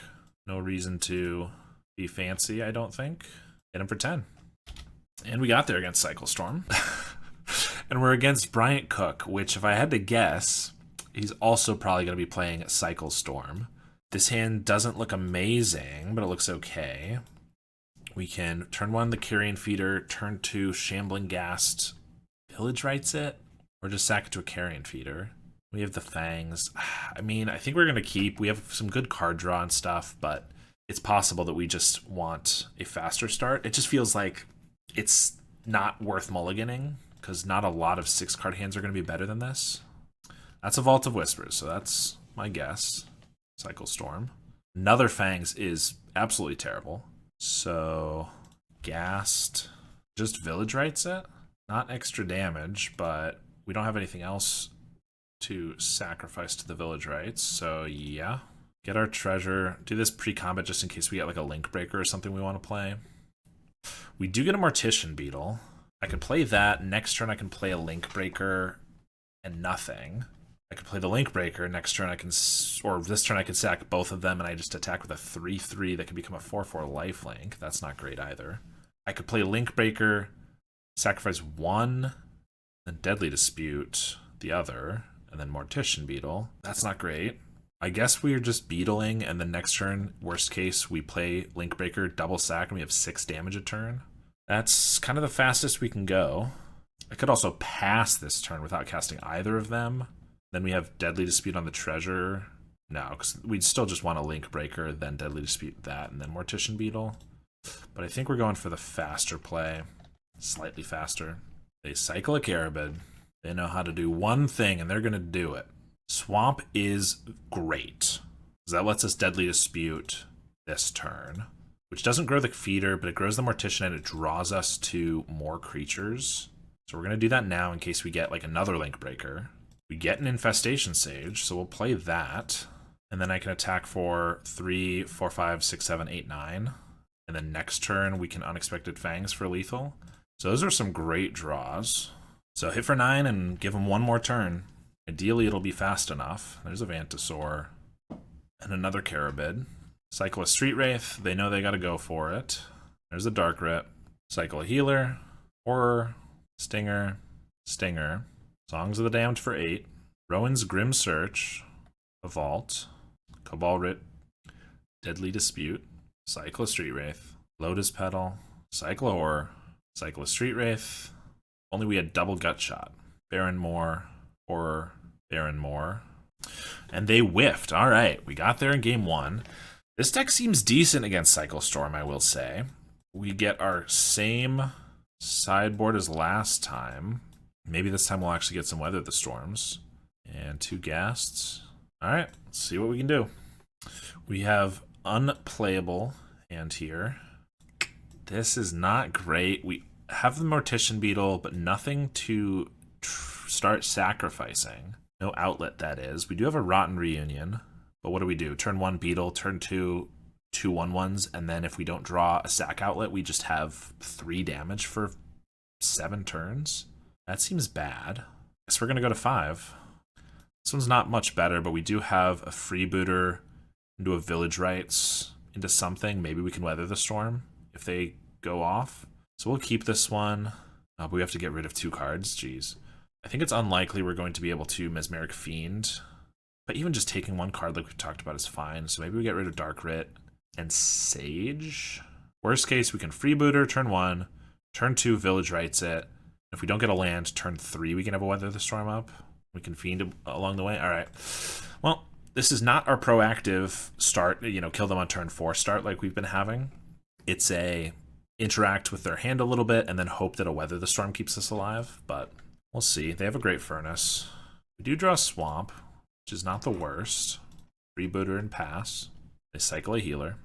No reason to be fancy, I don't think. Hit him for 10. And we got there against Cycle Storm. And we're against Bryant Cook, which if I had to guess, he's also probably going to be playing Cycle Storm. This hand doesn't look amazing, but it looks okay. We can turn 1 the Carrion Feeder, turn 2 Shambling Ghast, Village Rites it, or just sack it to a Carrion Feeder. We have the Fangs. I mean, I think we're going to keep. We have some good card draw and stuff, but it's possible that we just want a faster start. It just feels like it's not worth mulliganing, because not a lot of 6-card hands are going to be better than this. That's a Vault of Whispers, so that's my guess. Cycle Storm. Another Fangs is absolutely terrible. So, Ghast, just Village Rites it. Not extra damage, but we don't have anything else to sacrifice to the Village Rites, so yeah. Get our treasure, do this pre-combat just in case we get like a Link Breaker or something we want to play. We do get a Mortician Beetle. I could play that. Next turn I can play a Link Breaker and nothing. I could play the Link Breaker. Next turn I can, or this turn I could sack both of them and I just attack with a 3/3 that could become a 4/4 lifelink. That's not great either. I could play Link Breaker, sacrifice 1, then Deadly Dispute the other, and then Mortician Beetle. That's not great. I guess we are just beetling, and the next turn, worst case, we play Link Breaker, double sack, and we have 6 damage a turn. That's kind of the fastest we can go. I could also pass this turn without casting either of them. Then we have Deadly Dispute on the treasure. No, because we'd still just want a Link Breaker, then Deadly Dispute that, and then Mortician Beetle. But I think we're going for the faster play. Slightly faster. They cycle a Carabid. They know how to do one thing, and they're going to do it. Swamp is great. That lets us Deadly Dispute this turn, which doesn't grow the feeder, but it grows the Mortician and it draws us to more creatures. So we're going to do that now in case we get like another Link Breaker. We get an Infestation Sage, so we'll play that. And then I can attack for 3, 4, 5, 6, 7, 8, 9. And then next turn we can Unexpected Fangs for lethal. So those are some great draws. So hit for 9 and give them one more turn. Ideally it'll be fast enough. There's a Vantasaur. And another Carabid. Cycle a Street Wraith. They know they gotta go for it. There's a Dark Rip. Cycle a Healer. Horror. Stinger. Stinger. Songs of the Damned for 8. Rowan's Grim Search. A Vault. Cabal Writ. Deadly Dispute. Cycle a Street Wraith. Lotus Petal. Cycle a Horror. Cycle a Street Wraith. Only we had double Gut Shot. Baron Moore. Horror. Baron Moore. And they whiffed. Alright, we got there in game 1. This deck seems decent against Cycle Storm, I will say. We get our same sideboard as last time. Maybe this time we'll actually get some Weather the Storms. And 2 Ghasts. Alright, let's see what we can do. We have Unplayable hand here. This is not great. We have the Mortician Beetle, but nothing to start sacrificing. No outlet, that is. We do have a Rotten Reunion, but what do? Turn 1 Beetle, turn 2 2 1/1s, and then if we don't draw a sack outlet, we just have 3 damage for 7 turns. That seems bad. Guess we're going to go to 5. This one's not much better, but we do have a Freebooter into a Village Rites, into something. Maybe we can Weather the Storm if they go off. So we'll keep this one, but we have to get rid of 2 cards. Jeez. I think it's unlikely we're going to be able to Mesmeric Fiend, but even just taking 1 card like we've talked about is fine. So maybe we get rid of Dark Writ and Sage. Worst case, we can Freebooter turn 1, turn 2 Village Rites it. If we don't get a land, turn 3 we can have a Weather the Storm up. We can Fiend along the way. All right. Well, this is not our proactive start, kill them on turn 4 start like we've been having. It's a interact with their hand a little bit and then hope that a Weather the Storm keeps us alive, but we'll see. They have a Great Furnace. We do draw Swamp, which is not the worst. Freebooter and pass. They cycle a Healer.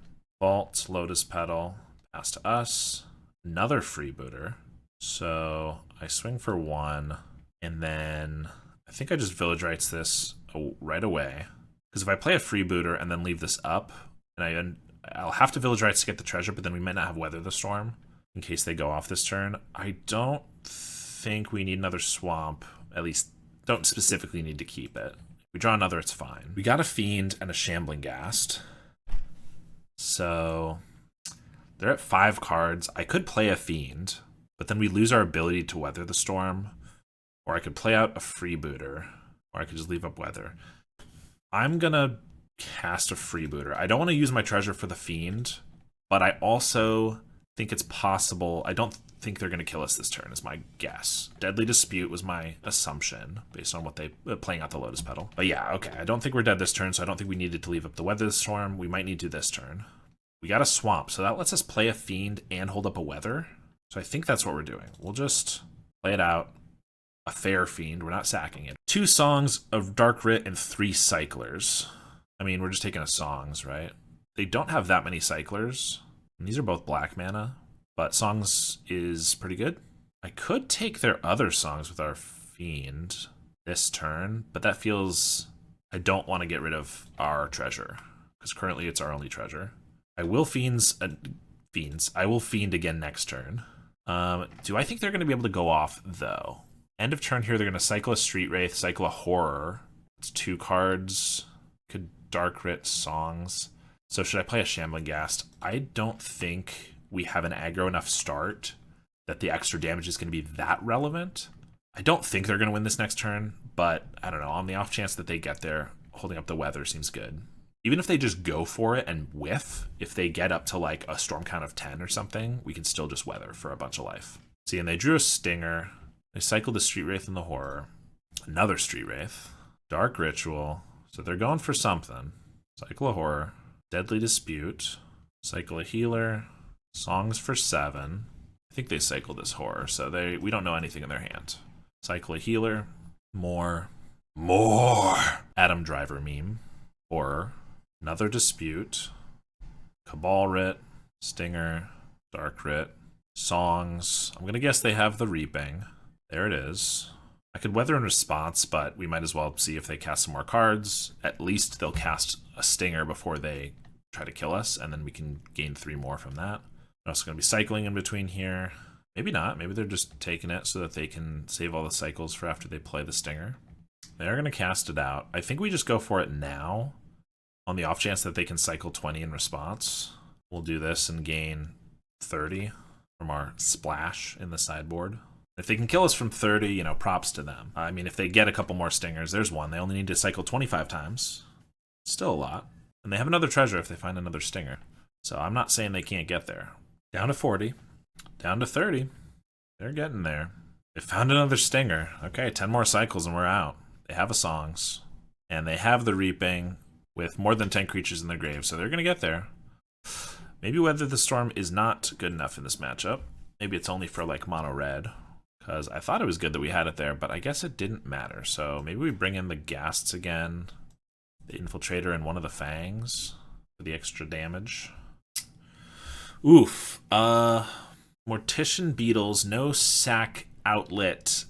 Vault, Lotus Petal, pass to us. Another Freebooter. So I swing for 1, and then I think I just Village Rites this right away. Because if I play a Freebooter and then leave this up, and I'll have to Village Rites to get the treasure, but then we might not have Weather the Storm in case they go off this turn. I don't think we need another Swamp. At least, don't specifically need to keep it. If We draw another, it's fine. We got a Fiend and a Shambling Ghast. So they're at 5 cards. I could play a Fiend, but then we lose our ability to weather the storm. Or I could play out a Freebooter, or I could just leave up Weather. I'm gonna cast a Freebooter. I don't want to use my treasure for the Fiend, but I also think it's possible. I don't think they're going to kill us this turn, is my guess. Deadly Dispute was my assumption based on what they playing out the Lotus Petal. But yeah, okay. I don't think we're dead this turn, so I don't think we needed to leave up the Weather Storm. We might need to this turn. We got a Swamp, so that lets us play a Fiend and hold up a Weather. So I think that's what we're doing. We'll just play it out. A fair Fiend. We're not sacking it. 2 Songs of Dark Writ and 3 Cyclers. I mean, we're just taking a Songs, right? They don't have that many Cyclers. And these are both black mana, but Songs is pretty good. I could take their other Songs with our Fiend this turn, but that feels... I don't want to get rid of our treasure, because currently it's our only treasure. I will Fiends. I will Fiend again next turn. Do I think they're going to be able to go off, though? End of turn here, they're going to cycle a Street Wraith, cycle a Horror. It's 2 cards. Could Dark Writ, Songs. So should I play a Shambling Ghast? I don't think we have an aggro enough start that the extra damage is going to be that relevant. I don't think they're going to win this next turn, but I don't know. On the off chance that they get there, holding up the Weather seems good. Even if they just go for it and whiff, if they get up to like a storm count of 10 or something, we can still just Weather for a bunch of life. See, and they drew a Stinger. They cycled the Street Wraith and the Horror. Another Street Wraith. Dark Ritual. So they're going for something. Cycle a Horror. Deadly Dispute. Cycle a Healer. Songs for 7. I think they cycled this Horror, so we don't know anything in their hand. Cycle a Healer. More. Adam Driver meme. Horror. Another Dispute. Cabal Writ. Stinger. Dark Writ. Songs. I'm going to guess they have the Reaping. There it is. I could Weather in response, but we might as well see if they cast some more cards. At least they'll cast a Stinger before they try to kill us, and then we can gain 3 more from that. I'm also going to be cycling in between here. Maybe not. Maybe they're just taking it so that they can save all the cycles for after they play the Stinger. They're going to cast it out. I think we just go for it now on the off chance that they can cycle 20 in response. We'll do this and gain 30 from our splash in the sideboard. If they can kill us from 30, you know, props to them. I mean, if they get a couple more Stingers, there's one. They only need to cycle 25 times. Still a lot. And they have another treasure if they find another Stinger. So I'm not saying they can't get there. Down to 40. Down to 30. They're getting there. They found another Stinger. Okay, 10 more cycles and we're out. They have a Songs. And they have the Reaping with more than 10 creatures in their grave. So they're going to get there. Maybe Weather the Storm is not good enough in this matchup. Maybe it's only for like mono red. Because I thought it was good that we had it there, but I guess it didn't matter. So maybe we bring in the Ghasts again, the Infiltrator, and one of the Fangs for the extra damage. Oof. Mortician Beetles, no sack outlet,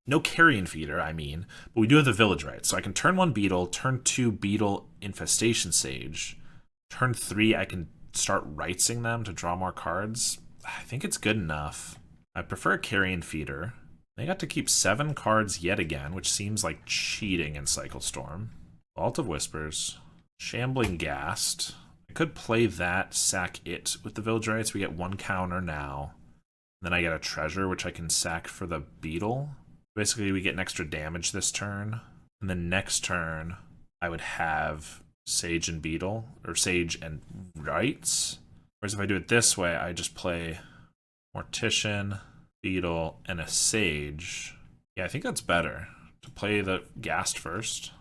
no Carrion Feeder, I mean. But we do have the Village Rites. So I can turn 1 Beetle, turn 2 Beetle Infestation Sage. Turn 3, I can start Rightsing them to draw more cards. I think it's good enough. I prefer a Carrion Feeder. They got to keep 7 cards yet again, which seems like cheating in Cycle Storm. Vault of Whispers. Shambling Ghast. I could play that, sack it with the Village Rites. We get 1 counter now. Then I get a treasure, which I can sack for the Beetle. Basically, we get an extra damage this turn. And then next turn, I would have Sage and Beetle, or Sage and Rites. Whereas if I do it this way, I just play Mortician, Beetle, and a Sage. Yeah, I think that's better. To play the Ghast first.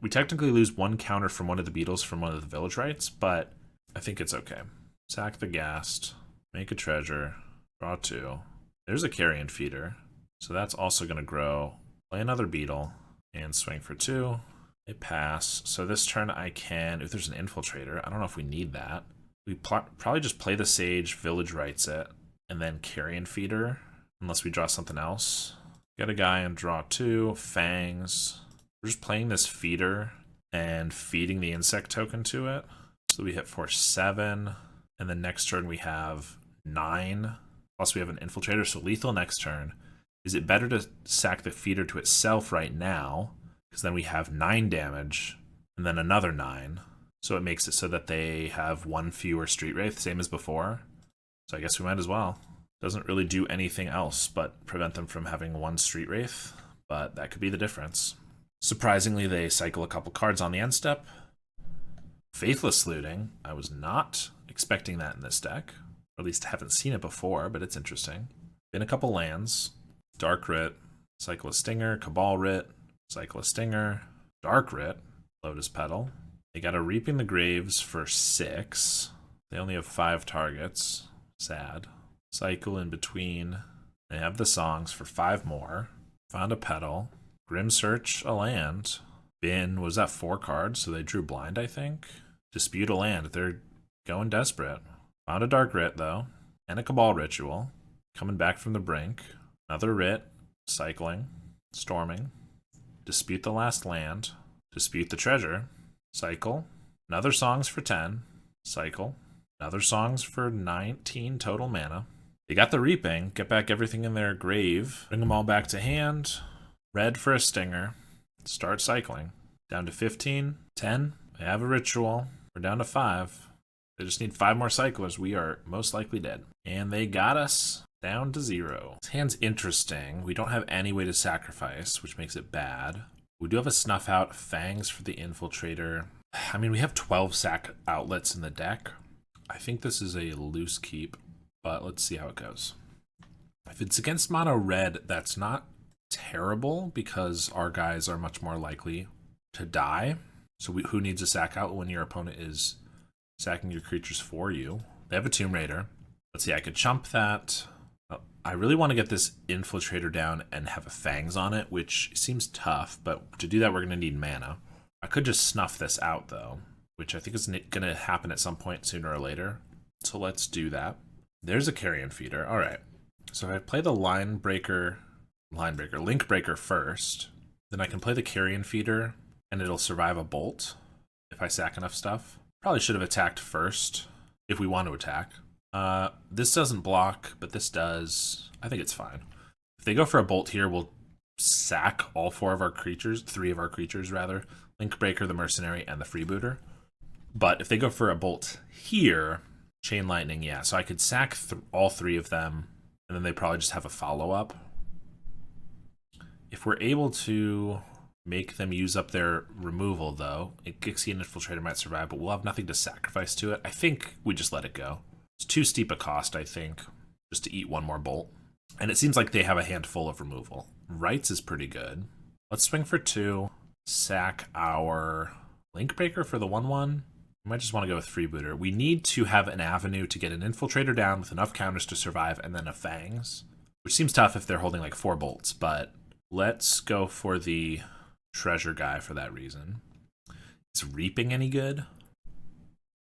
We technically lose 1 counter from one of the Beetles from one of the Village Rites, but I think it's okay. Sack the Ghast, make a treasure, draw 2. There's a Carrion Feeder, so that's also going to grow. Play another Beetle, and swing for 2. They pass. So this turn I can, if there's an Infiltrator, I don't know if we need that. We probably just play the Sage, Village Rites it, and then Carrion Feeder, unless we draw something else. Get a guy and draw 2, Fangs. We're just playing this Feeder and feeding the insect token to it. So we hit for 7, and then next turn we have 9. Plus we have an Infiltrator, so lethal next turn. Is it better to sack the Feeder to itself right now? because then we have 9 damage and then another 9. So it makes it so that they have 1 fewer Street Wraith, same as before. So I guess we might as well. Doesn't really do anything else but prevent them from having 1 Street Wraith, but that could be the difference. Surprisingly, they cycle a couple cards on the end step. Faithless Looting. I was not expecting that in this deck. Or at least haven't seen it before, but it's interesting. Been a couple lands. Dark Writ, cycle a Stinger, Cabal Writ, cycle a Stinger, Dark Writ, Lotus Petal. They got a Reaping the Graves for 6. They only have 5 targets. Sad. Cycle in between. They have the Songs for 5 more. Found a Petal. Grim Search a land. Was that 4 cards? So they drew blind, I think. Dispute a land. They're going desperate. Found a Dark Writ, though. And a Cabal Ritual. Coming back from the brink. Another Writ. Cycling. Storming. Dispute the last land. Dispute the treasure. Cycle. Another Songs for 10. Cycle. Another Songs for 19 total mana. They got the Reaping. Get back everything in their grave. Bring them all back to hand. Red for a Stinger. Start cycling. Down to 15. 10. They have a Ritual. We're down to 5. They just need 5 more cyclers. We are most likely dead. And they got us down to 0. This hand's interesting. We don't have any way to sacrifice, which makes it bad. We do have a Snuff Out. Fangs for the Infiltrator. I mean, we have 12 sack outlets in the deck. I think this is a loose keep, but let's see how it goes. If it's against mono red, that's not terrible because our guys are much more likely to die. So who needs a sack out when your opponent is sacking your creatures for you? They have a Tomb Raider. Let's see, I could chump that. I really want to get this Infiltrator down and have a Fangs on it, which seems tough, but to do that we're going to need mana. I could just snuff this out though, which I think is going to happen at some point sooner or later. So let's do that. There's a Carrion Feeder. All right. So if I play the Link Breaker first, then I can play the Carrion Feeder and it'll survive a bolt if I sack enough stuff. Probably should have attacked first if we want to attack. This doesn't block, but this does. I think it's fine. If they go for a bolt here, we'll sack all 3 of our creatures rather. Link Breaker, the Mercenary, and the Freebooter. But if they go for a bolt here, Chain Lightning, yeah. So I could sack all 3 of them, and then they probably just have a follow-up. If we're able to make them use up their removal, though, Gixian Infiltrator might survive, but we'll have nothing to sacrifice to it. I think we just let it go. It's too steep a cost, I think, just to eat 1 more bolt. And it seems like they have a handful of removal. Rights is pretty good. Let's swing for 2. Sack our Link Breaker for the 1/1. We might just want to go with Freebooter. We need to have an avenue to get an Infiltrator down with enough counters to survive, and then a Fangs, which seems tough if they're holding like 4 bolts, but let's go for the treasure guy for that reason. Is Reaping any good?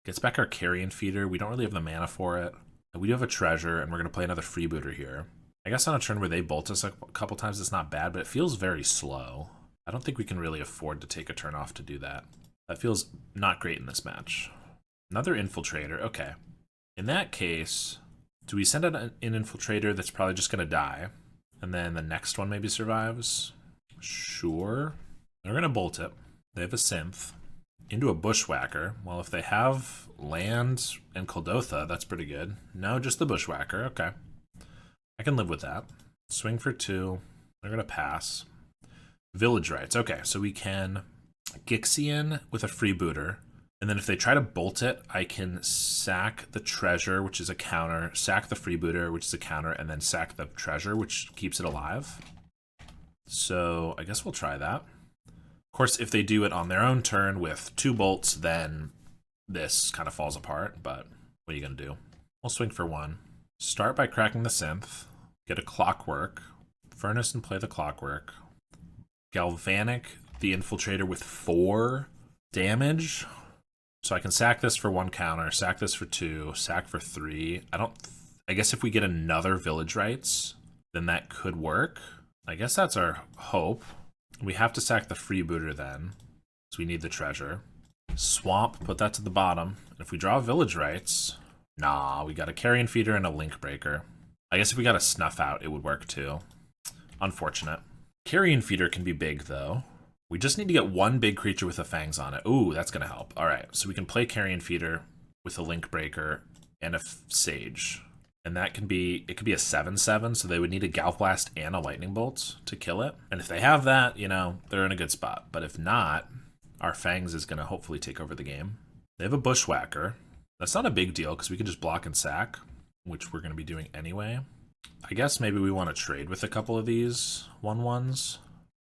Gets back our Carrion Feeder. We don't really have the mana for it. We do have a treasure, and we're going to play another Freebooter here. I guess on a turn where they bolt us a couple times, it's not bad, but it feels very slow. I don't think we can really afford to take a turn off to do that. That feels not great in this match. Another Infiltrator. Okay. In that case, do we send out an Infiltrator that's probably just going to die? And then the next one maybe survives? Sure. They're going to bolt it. They have a Synth. Into a Bushwhacker. Well, if they have land and Kuldotha, that's pretty good. No, just the Bushwhacker. Okay. I can live with that. Swing for 2. They're going to pass. Village Rights. Okay, so we can Gixian with a Freebooter. And then if they try to bolt it, I can sack the treasure, which is a counter, sack the Freebooter, which is a counter, and then sack the treasure, which keeps it alive. So I guess we'll try that. Of course, if they do it on their own turn with 2 bolts, then this kind of falls apart, but what are you going to do? We'll swing for 1. Start by cracking the Synth, get a Clockwork, Furnace and play the Clockwork, Galvanic the Infiltrator with 4 damage. So I can sack this for 1 counter, sack this for 2, sack for 3. I guess if we get another Village Rights, then that could work. I guess that's our hope. We have to sack the Freebooter then, so we need the treasure. Swamp, put that to the bottom. And if we draw Village Rights, nah, we got a Carrion Feeder and a Link Breaker. I guess if we got a Snuff Out, it would work too. Unfortunate. Carrion Feeder can be big though. We just need to get one big creature with the fangs on it. Ooh, that's going to help. All right, so we can play Carrion Feeder with a Link Breaker and a Sage. And that can be, it could be a 7/7, so they would need a Galvblast and a Lightning Bolt to kill it. And if they have that, you know, they're in a good spot. But if not, our Fangs is going to hopefully take over the game. They have a Bushwhacker. That's not a big deal because we can just block and sack, which we're going to be doing anyway. I guess maybe we want to trade with a couple of these 1/1s.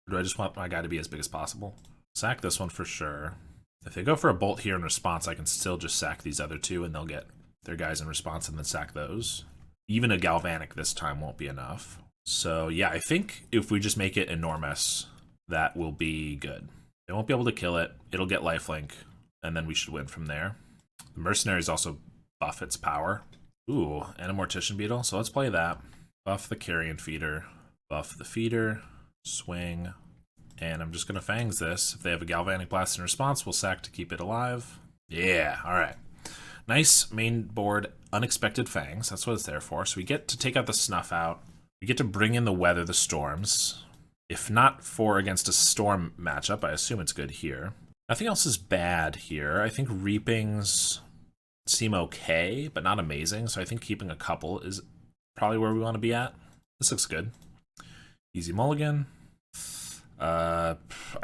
Or do I just want my guy to be as big as possible? Sack this one for sure. If they go for a Bolt here in response, I can still just sack these other two and they'll get their guys in response and then sack those. Even a Galvanic this time won't be enough. So yeah, I think if we just make it enormous, that will be good. They won't be able to kill it. It'll get lifelink, and then we should win from there. The Mercenaries also buff its power. Ooh, and a Mortician Beetle. So let's play that. Buff the Carrion Feeder. Buff the Feeder. Swing. And I'm just going to Fangs this. If they have a Galvanic Blast in response, we'll sack to keep it alive. Yeah, all right. Nice main board, unexpected Fangs. That's what it's there for. So we get to take out the Snuff Out. We get to bring in the Weather the Storms. If not for against a Storm matchup, I assume it's good here. Nothing else is bad here. I think Reapings seem okay, but not amazing. So I think keeping a couple is probably where we want to be at. This looks good. Easy mulligan. I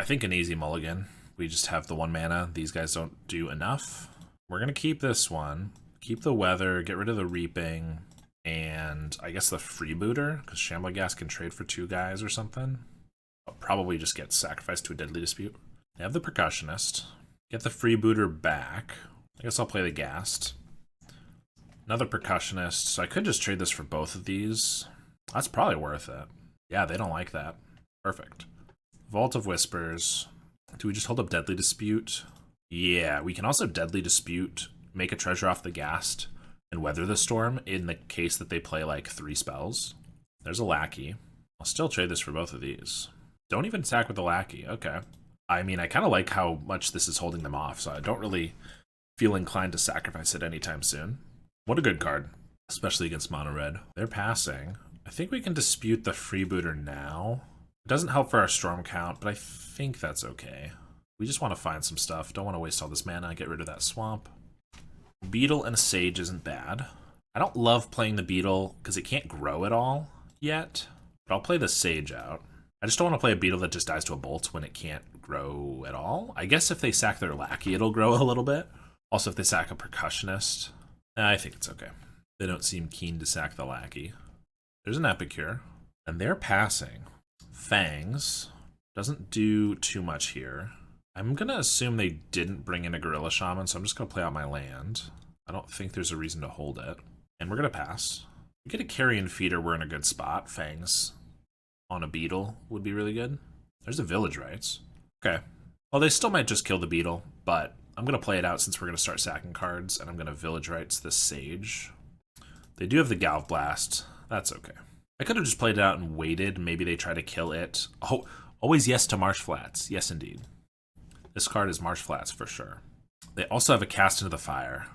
think an easy mulligan. We just have the 1 mana. These guys don't do enough. We're going to keep this one, keep the Weather, get rid of the Reaping, and I guess the Freebooter, because Shambling Gas can trade for 2 guys or something. I'll probably just get sacrificed to a Deadly Dispute. They have the Percussionist. Get the Freebooter back. I guess I'll play the Ghast. Another Percussionist, so I could just trade this for both of these. That's probably worth it. Yeah, they don't like that. Perfect. Vault of Whispers. Do we just hold up Deadly Dispute? Yeah, we can also Deadly Dispute, make a treasure off the Ghast, and Weather the Storm in the case that they play like 3 spells. There's a Lackey. I'll still trade this for both of these. Don't even attack with the Lackey. Okay. I mean, I kind of like how much this is holding them off, so I don't really feel inclined to sacrifice it anytime soon. What a good card, especially against Mono Red. They're passing. I think we can dispute the Freebooter now. It doesn't help for our Storm count, but I think that's okay. We just want to find some stuff. Don't want to waste all this mana. Get rid of that Swamp. Beetle and a Sage isn't bad. I don't love playing the Beetle because it can't grow at all yet, but I'll play the Sage out. I just don't want to play a Beetle that just dies to a Bolt when it can't grow at all. I guess if they sack their Lackey, it'll grow a little bit. Also, if they sack a Percussionist, I think it's okay. They don't seem keen to sack the Lackey. There's an Epicure, and they're passing. Fangs doesn't do too much here. I'm going to assume they didn't bring in a Gorilla Shaman, so I'm just going to play out my land. I don't think there's a reason to hold it. And we're going to pass. We get a Carrion Feeder, we're in a good spot. Fangs on a Beetle would be really good. There's a Village Rites. Okay. Well, they still might just kill the Beetle, but I'm going to play it out since we're going to start sacking cards, and I'm going to Village Rites the Sage. They do have the Galvblast. That's okay. I could have just played it out and waited. Maybe they try to kill it. Oh, always yes to Marsh Flats. Yes, indeed. This card is Marsh Flats for sure. They also have a Cast into the Fire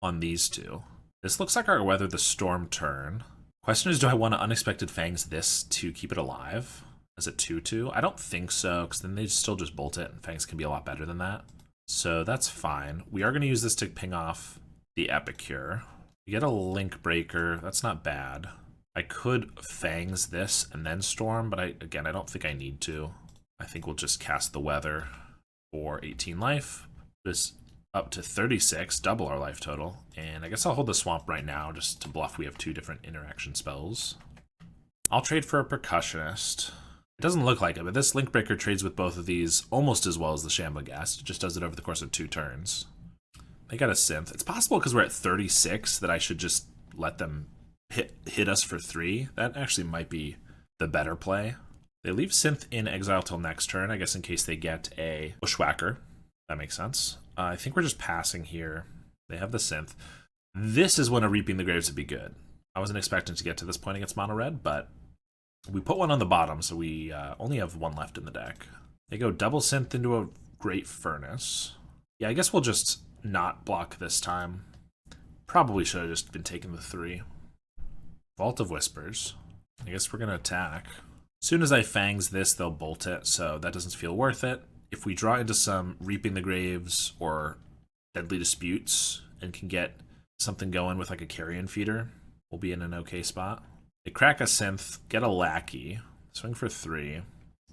on these two. This looks like our Weather the Storm turn. Question is, do I want to Unexpected Fangs this to keep it alive as a 2/2? I don't think so, because then they still just bolt it, and Fangs can be a lot better than that. So that's fine. We are going to use this to ping off the Epicure. We get a Link Breaker. That's not bad. I could Fangs this and then Storm, but again, I don't think I need to. I think we'll just cast the Weather for 18 life. This up to 36, double our life total. And I guess I'll hold the Swamp right now just to bluff we have 2 different interaction spells. I'll trade for a Percussionist. It doesn't look like it, but this Link Breaker trades with both of these almost as well as the Shambling Ghast. It just does it over the course of 2 turns. They got a Synth. It's possible because we're at 36 that I should just let them hit us for 3. That actually might be the better play. They leave Synth in exile till next turn, I guess in case they get a Bushwhacker. That makes sense. I think we're just passing here. They have the Synth. This is when a Reaping the Graves would be good. I wasn't expecting to get to this point against Mono Red, but we put one on the bottom, so we only have 1 left in the deck. They go double Synth into a Great Furnace. Yeah, I guess we'll just not block this time. Probably should have just been taking the 3. Vault of Whispers. I guess we're going to attack. As soon as I fangs this, they'll bolt it, so that doesn't feel worth it. If we draw into some Reaping the Graves or Deadly Disputes and can get something going with like a Carrion Feeder, we'll be in an okay spot. They crack a Synth, get a Lackey, swing for 3.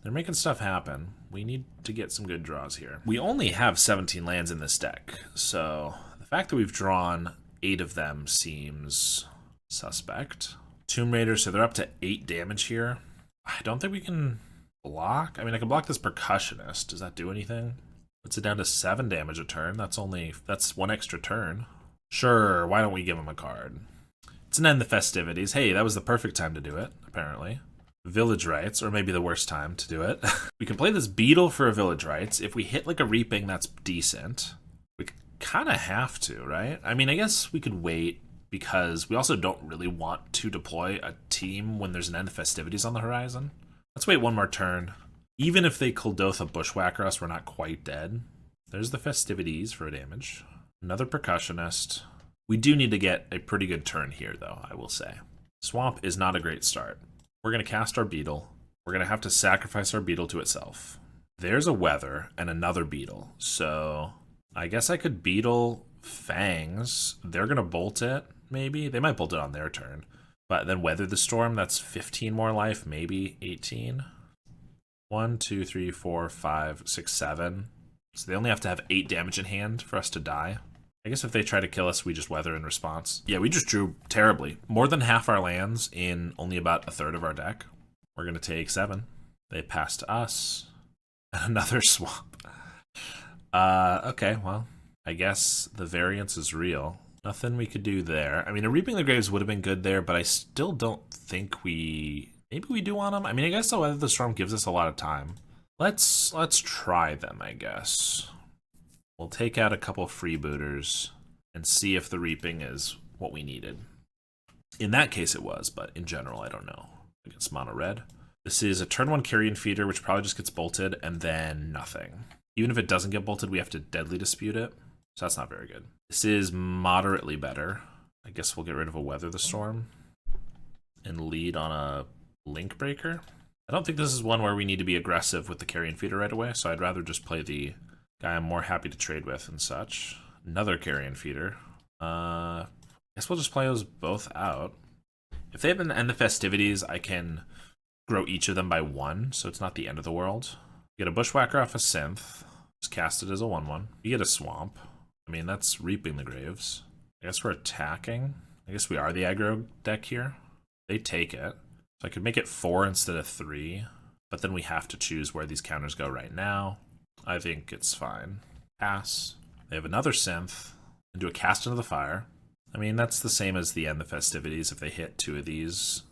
They're making stuff happen. We need to get some good draws here. We only have 17 lands in this deck, so the fact that we've drawn 8 of them seems suspect. Tomb Raider, so they're up to 8 damage here. I don't think we can block. I mean, I can block this Percussionist. Does that do anything? Puts it down to 7 damage a turn. That's 1 extra turn. Sure, why don't we give him a card? It's an End the Festivities. Hey, that was the perfect time to do it, apparently. Village Rites, or maybe the worst time to do it. We can play this Beetle for a Village Rites. If we hit like a Reaping, that's decent. We kind of have to, right? I mean, I guess we could wait because we also don't really want to deploy a team when there's an End of Festivities on the horizon. Let's wait 1 more turn. Even if they Kuldotha Bushwhacker us, we're not quite dead. There's the Festivities for a damage. Another Percussionist. We do need to get a pretty good turn here, though, I will say. Swamp is not a great start. We're going to cast our Beetle. We're going to have to sacrifice our Beetle to itself. There's a Weather and another Beetle. So I guess I could Beetle Fangs. They're going to bolt it, maybe. They might bolt it on their turn. But then Weather the Storm, that's 15 more life, maybe 18. 1, 2, 3, 4, 5, 6, 7. So they only have to have 8 damage in hand for us to die. I guess if they try to kill us, we just Weather in response. Yeah, we just drew terribly. More than half our lands in only about a third of our deck. We're going to take 7. They pass to us. Another Swamp. Okay, well, I guess the variance is real. Nothing we could do there. I mean, a Reaping the Graves would have been good there, but I still don't think we... Maybe we do want them? I mean, I guess the Weather the Storm gives us a lot of time. Let's try them, I guess. We'll take out a couple freebooters and see if the Reaping is what we needed. In that case it was, but in general I don't know. Against Mono Red. This is a turn 1 Carrion Feeder, which probably just gets bolted, and then nothing. Even if it doesn't get bolted, we have to Deadly Dispute it. So that's not very good. This is moderately better. I guess we'll get rid of a Weather the Storm and lead on a Link Breaker. I don't think this is one where we need to be aggressive with the Carrion Feeder right away, so I'd rather just play the guy I'm more happy to trade with and such. Another Carrion Feeder. I guess we'll just play those both out. If they have an End the Festivities, I can grow each of them by 1, so it's not the end of the world. You get a Bushwhacker off a Synth. Just cast it as a 1/1. You get a Swamp. I mean, that's Reaping the Graves. I guess we're attacking. I guess we are the aggro deck here. They take it. So I could make it 4 instead of 3, but then we have to choose where these counters go right now. I think it's fine. Pass. They have another Synth and do a Cast into the Fire. I mean, that's the same as the End the Festivities. If they hit 2 of these,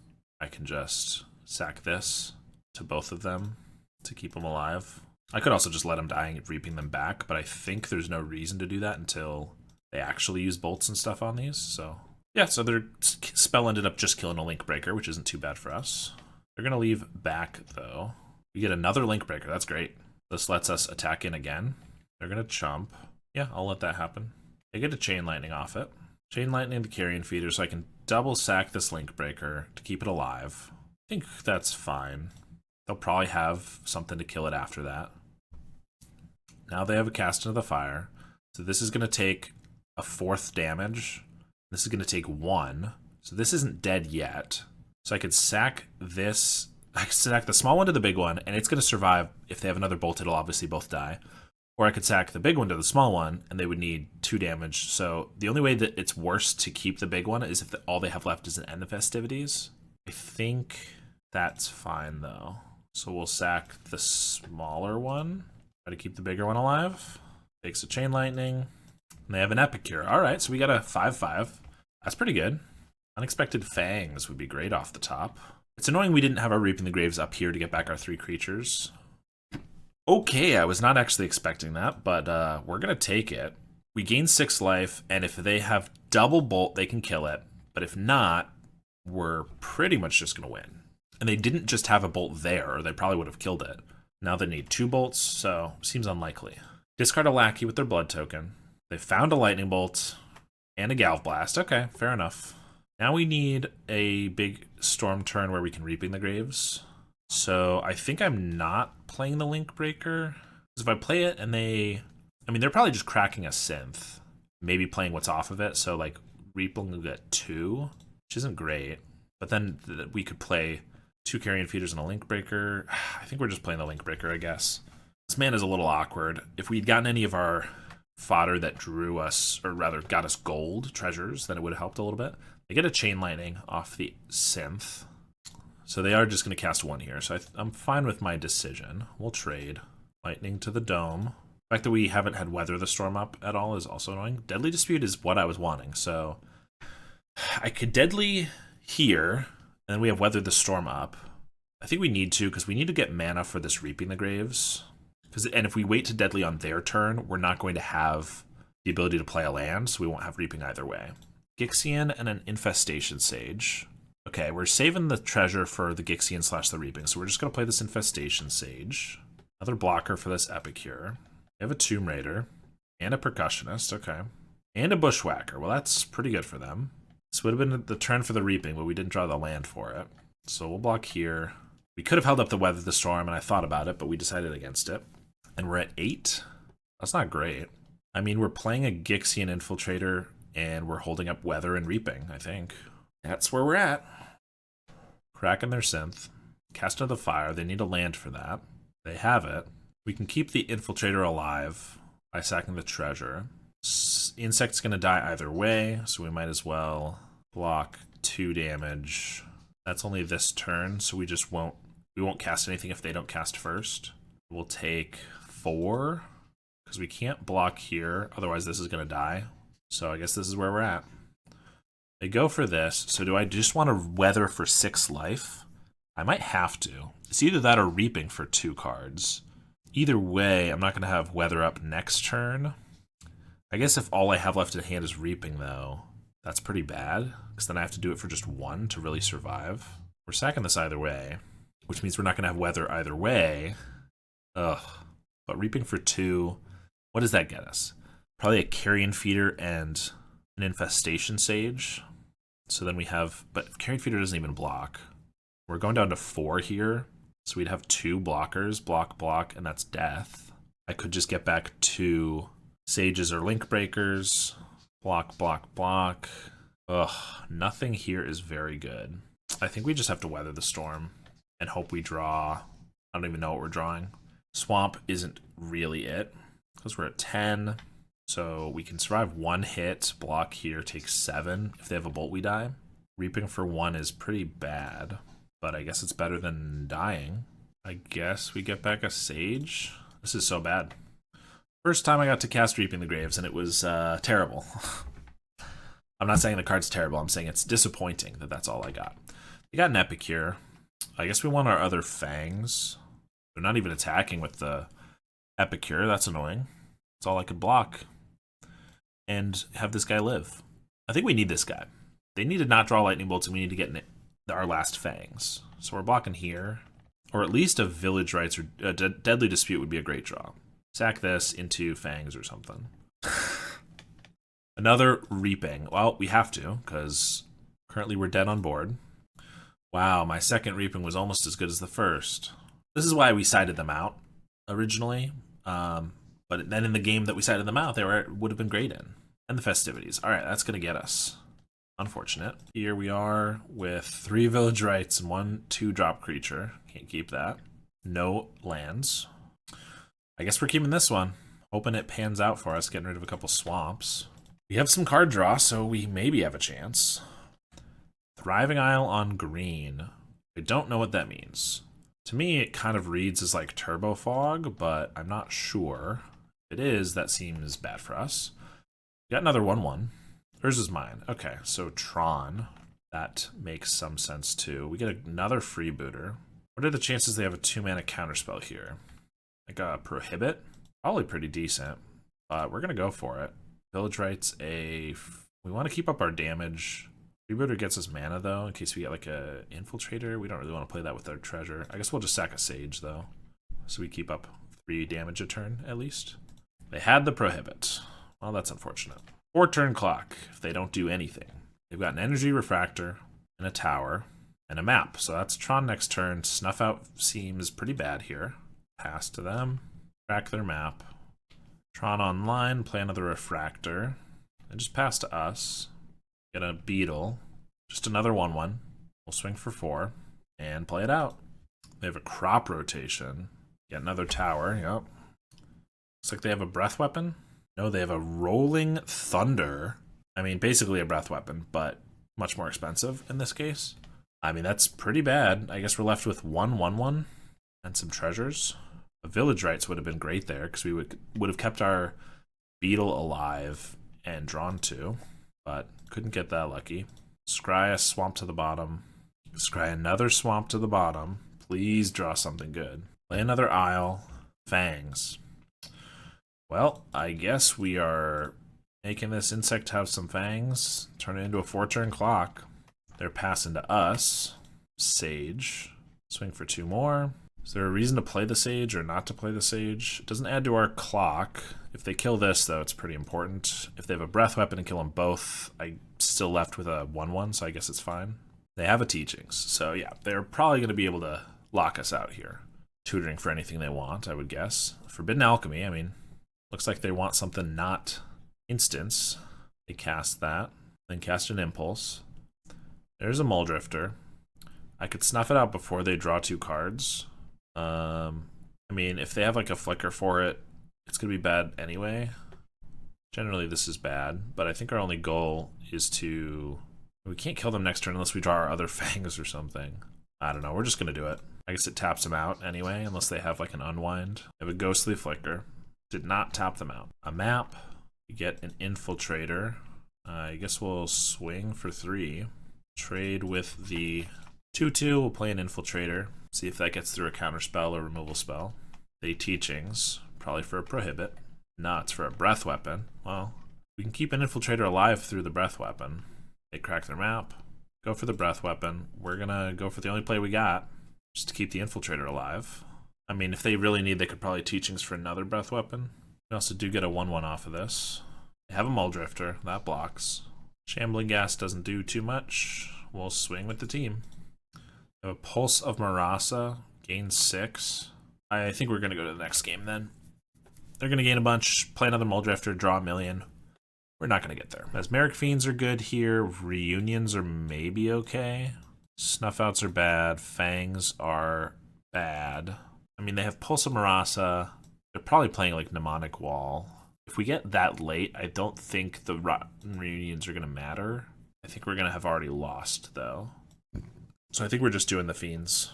I can just sack this to both of them to keep them alive. I could also just let them die and Reaping them back, but I think there's no reason to do that until they actually use bolts and stuff on these. So yeah, so their spell ended up just killing a Link Breaker, which isn't too bad for us. They're going to leave back, though. We get another Link Breaker. That's great. This lets us attack in again. They're going to chump. Yeah, I'll let that happen. They get a Chain Lightning off it. Chain Lightning the Carrion Feeder, so I can double sack this Link Breaker to keep it alive. I think that's fine. They'll probably have something to kill it after that. Now they have a Cast into the Fire. So this is going to take a 4th damage. This is going to take 1. So this isn't dead yet. So I could sack this. I could sack the small one to the big one, and it's going to survive. If they have another bolt, it'll obviously both die. Or I could sack the big one to the small one, and they would need 2 damage. So the only way that it's worse to keep the big one is if all they have left is an End of Festivities. I think that's fine, though. So we'll sack the smaller one. Try to keep the bigger one alive. Takes a Chain Lightning. And they have an Epicure. Alright, so we got a 5/5. That's pretty good. Unexpected Fangs would be great off the top. It's annoying we didn't have our Reaping the Graves up here to get back our 3 creatures. Okay, I was not actually expecting that, but we're going to take it. We gain 6 life, and if they have double bolt, they can kill it. But if not, we're pretty much just going to win. And they didn't just have a bolt there, or they probably would have killed it. Now they need 2 bolts, so seems unlikely. Discard a Lackey with their blood token. They found a Lightning Bolt and a Galv Blast. Okay, fair enough. Now we need a big Storm turn where we can Reaping the Graves. So I think I'm not playing the Link Breaker. Because if I play it and they're probably just cracking a synth. Maybe playing what's off of it. So like Reaping will get 2, which isn't great. But then we could play 2 Carrion Feeders and a Link Breaker. I think we're just playing the Link Breaker, I guess. This man is a little awkward. If we'd gotten any of our fodder that drew us, or rather got us gold treasures, then it would have helped a little bit. They get a Chain Lightning off the synth. So they are just going to cast 1 here. So I'm fine with my decision. We'll trade. Lightning to the Dome. The fact that we haven't had Weather the Storm up at all is also annoying. Deadly Dispute is what I was wanting. So I could Deadly here, and then we have Weather the Storm up. I think we need to, because we need to get mana for this Reaping the Graves. And if we wait to Deadly on their turn, we're not going to have the ability to play a land, so we won't have Reaping either way. Gixian and an Infestation Sage. Okay, we're saving the treasure for the Gixian / the Reaping, so we're just going to play this Infestation Sage. Another blocker for this Epicure. We have a Tomb Raider. And a Percussionist, okay. And a Bushwhacker. Well, that's pretty good for them. This would have been the turn for the Reaping, but we didn't draw the land for it. So we'll block here. We could have held up the Weather the Storm, and I thought about it, but we decided against it. And we're at 8. That's not great. I mean, we're playing a Gixian Infiltrator, and we're holding up Weather and Reaping, I think. That's where we're at. Cracking their synth. Cast Into the Fire. They need a land for that. They have it. We can keep the Infiltrator alive by sacking the treasure. Insect's going to die either way, so we might as well block 2 damage. That's only this turn, so we won't cast anything if they don't cast first. We'll take 4, because we can't block here, otherwise this is going to die. So I guess this is where we're at. They go for this, so do I just want to Weather for 6 life? I might have to. It's either that or Reaping for 2 cards. Either way, I'm not going to have Weather up next turn. I guess if all I have left in hand is Reaping, though, that's pretty bad, because then I have to do it for just 1 to really survive. We're sacking this either way, which means we're not going to have Weather either way. Ugh. But Reaping for 2, what does that get us? Probably a Carrion Feeder and an Infestation Sage. So then we have, but Carrion Feeder doesn't even block. We're going down to 4 here. So we'd have 2 blockers, block, and that's death. I could just get back 2 Sages or Link Breakers. Block. Ugh, nothing here is very good. I think we just have to Weather the Storm and hope we draw. I don't even know what we're drawing. Swamp isn't really it, because we're at 10. So we can survive 1 hit, block here, take 7. If they have a Bolt, we die. Reaping for 1 is pretty bad, but I guess it's better than dying. I guess we get back a Sage. This is so bad. First time I got to cast Reaping the Graves, and it was terrible. I'm not saying the card's terrible, I'm saying it's disappointing that that's all I got. We got an Epicure. I guess we want our other Fangs. They're not even attacking with the Epicure, that's annoying. That's all I could block. And have this guy live. I think we need this guy. They need to not draw Lightning Bolts, and we need to get our last Fangs. So we're blocking here. Or at least a Village Rites or a Deadly Dispute would be a great draw. Sack this into Fangs or something. Another Reaping. Well, we have to, because currently we're dead on board. Wow, my second Reaping was almost as good as the first. This is why we sided them out originally. But then in the game that we sided them out, they would have been great in. And the Festivities. All right, that's going to get us. Unfortunate. Here we are with 3 Village Rites and 1 2-drop creature. Can't keep that. No lands. I guess we're keeping this one. Hoping it pans out for us, getting rid of a couple swamps. We have some card draw, so we maybe have a chance. Thriving Isle on green. I don't know what that means. To me, it kind of reads as like Turbo Fog, but I'm not sure. If it is, that seems bad for us. We got another 1/1. Hers is mine. Okay, so Tron. That makes some sense too. We get another freebooter. What are the chances they have a 2-mana counterspell here? Like a Prohibit? Probably pretty decent, but we're going to go for it. Village Rites, we want to keep up our damage. Freebooter gets us mana though, in case we get like a Infiltrator. We don't really want to play that with our treasure. I guess we'll just sack a Sage though, so we keep up 3 damage a turn at least. They had the Prohibit. Well, that's unfortunate. 4-turn clock if they don't do anything. They've got an Energy Refractor and a Tower and a map. So that's Tron next turn. Snuff out seems pretty bad here. Pass to them, crack their map. Tron online, play another Refractor, and just pass to us. Get a Beetle, just another 1/1. We'll swing for 4 and play it out. They have a crop rotation. Get another tower, yep. Looks like they have a breath weapon. No, they have a rolling thunder. I mean, basically a breath weapon, but much more expensive in this case. I mean, that's pretty bad. I guess we're left with 1/1/1 and some treasures. A Village Rites would have been great there because we would have kept our Beetle alive and drawn 2, but couldn't get that lucky. Scry a swamp to the bottom. Scry another swamp to the bottom. Please draw something good. Play another Isle. Fangs. Well, I guess we are making this insect have some fangs. Turn it into a 4-turn clock. They're passing to us. Sage. Swing for 2 more. Is there a reason to play the Sage or not to play the Sage? It doesn't add to our clock. If they kill this, though, it's pretty important. If they have a breath weapon and kill them both, I'm still left with a 1/1, so I guess it's fine. They have a Teachings, so yeah, they're probably going to be able to lock us out here. Tutoring for anything they want, I would guess. Forbidden Alchemy, I mean, looks like they want something not instance. They cast that, then cast an Impulse. There's a Muldrifter. I could snuff it out before they draw 2 cards. I mean, if they have like a flicker for it, it's gonna be bad anyway. Generally this is bad, but I think our only goal is to... We can't kill them next turn unless we draw our other fangs or something. I don't know, we're just gonna do it. I guess it taps them out anyway, unless they have like an unwind. They have a Ghostly Flicker. Did not tap them out. A map. You get an Infiltrator. I guess we'll swing for 3. Trade with the 2/2, we'll play an Infiltrator. See if that gets through a counter spell or removal spell. They Teachings, probably for a Prohibit. No, it's for a breath weapon. Well, we can keep an Infiltrator alive through the breath weapon. They crack their map, go for the breath weapon. We're gonna go for the only play we got, just to keep the Infiltrator alive. I mean, if they really need, they could probably Teachings for another breath weapon. We also do get a 1/1 off of this. They have a Muldrifter, that blocks. Shambling Gas doesn't do too much. We'll swing with the team. They have a Pulse of Marasa, gain 6. I think we're going to go to the next game then. They're going to gain a bunch, play another Muldrifter, draw 1,000,000. We're not going to get there. Mesmeric Fiends are good here. Reunions are maybe okay. Snuffouts are bad. Fangs are bad. I mean, they have Pulse of Marasa. They're probably playing like Mnemonic Wall. If we get that late, I don't think the reunions are going to matter. I think we're going to have already lost, though. So I think we're just doing the Fiends.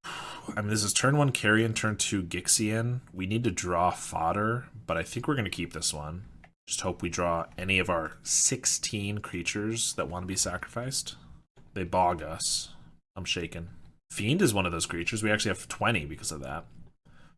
I mean, this is turn 1 Carrion, turn 2 Gixian. We need to draw fodder, but I think we're going to keep this one. Just hope we draw any of our 16 creatures that want to be sacrificed. They bog us. I'm shaken. Fiend is one of those creatures. We actually have 20 because of that.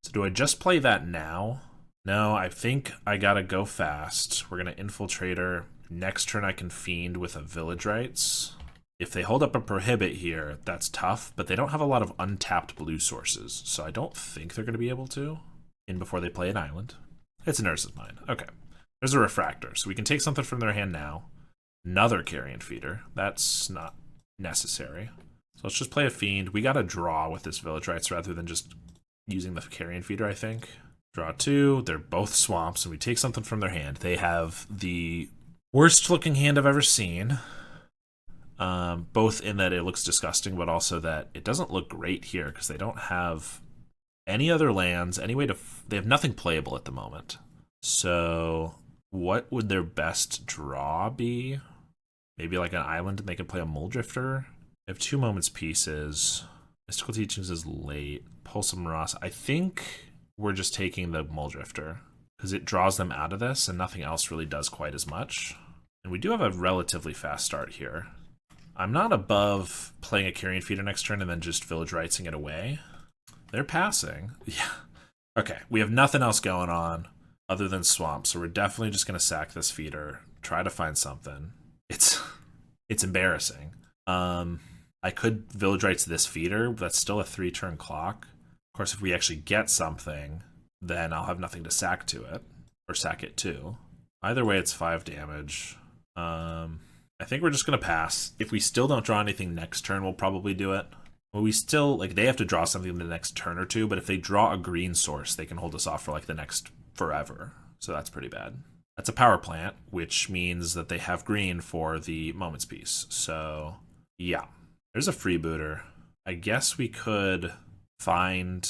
So do I just play that now? No, I think I gotta go fast. We're gonna Infiltrator. Next turn I can Fiend with a Village Rites. If they hold up a Prohibit here, that's tough, but they don't have a lot of untapped blue sources, so I don't think they're gonna be able to. In before they play an island. It's an Urza's Mind. Okay. There's a Refractor, so we can take something from their hand now. Another Carrion Feeder. That's not necessary. So let's just play a Fiend. We gotta draw with this Village Rites rather than just using the Carrion Feeder, I think. Draw 2. They're both swamps, and we take something from their hand. They have the worst looking hand I've ever seen. Both in that it looks disgusting, but also that it doesn't look great here because they don't have any other lands, any way to... They have nothing playable at the moment. So what would their best draw be? Maybe like an island and they can play a Muldrifter? They have 2 Moments Pieces. Mystical Teachings is late. Pulse of Marasa. I think we're just taking the Muldrifter because it draws them out of this and nothing else really does quite as much. And we do have a relatively fast start here. I'm not above playing a Carrion Feeder next turn and then just Village Rightsing it away. They're passing. Yeah. Okay, we have nothing else going on other than Swamp, so we're definitely just going to sack this Feeder, try to find something. It's embarrassing. I could Village Rites this Feeder, but that's still a 3-turn clock. Of course, if we actually get something, then I'll have nothing to sack to it, or sack it to. Either way, it's 5 damage. I I think we're just going to pass. If we still don't draw anything next turn, we'll probably do it. Well, we still, like, they have to draw something in the next turn or two, but if they draw a green source, they can hold us off for, like, the next forever. So that's pretty bad. That's a power plant, which means that they have green for the Moment's Peace. So, yeah. There's a freebooter. I guess we could find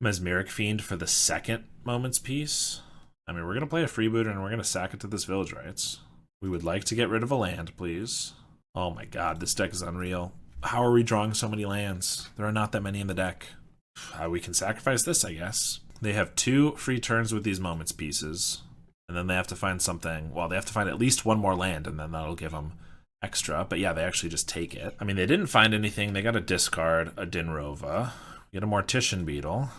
Mesmeric Fiend for the second Moment's Peace. I mean, we're going to play a freebooter and we're going to sack it to this Village Rites. We would like to get rid of a land, please. Oh my god, this deck is unreal. How are we drawing so many lands? There are not that many in the deck. We can sacrifice this, I guess. They have 2 free turns with these Moment's Pieces. And then they have to find something. Well, they have to find at least 1 more land, and then that'll give them extra. But yeah, they actually just take it. I mean, they didn't find anything. They got a discard, a Dinrova. Get a Mortician Beetle.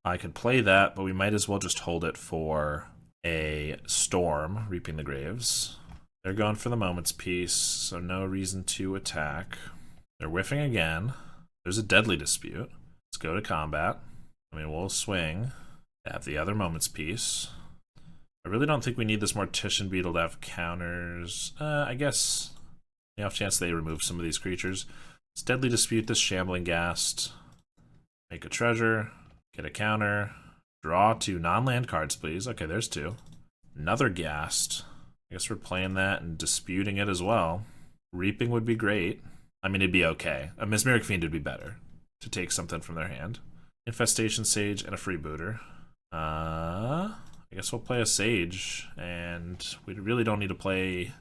I could play that, but we might as well just hold it for a Storm, Reaping the Graves. They're going for the Moment's Peace, so no reason to attack. They're whiffing again. There's a Deadly Dispute. Let's go to combat. I mean, we'll swing. Have the other Moment's Peace. I really don't think we need this Mortician Beetle to have counters. I guess the off chance they remove some of these creatures. Let's Deadly Dispute this Shambling Ghast. Make a treasure. Get a counter. Draw 2 non-land cards, please. Okay, there's 2. Another Ghast. I guess we're playing that and disputing it as well. Reaping would be great. I mean, it'd be okay. A Mesmeric Fiend would be better to take something from their hand. Infestation Sage and a freebooter. I guess we'll play a Sage, and we really don't need to play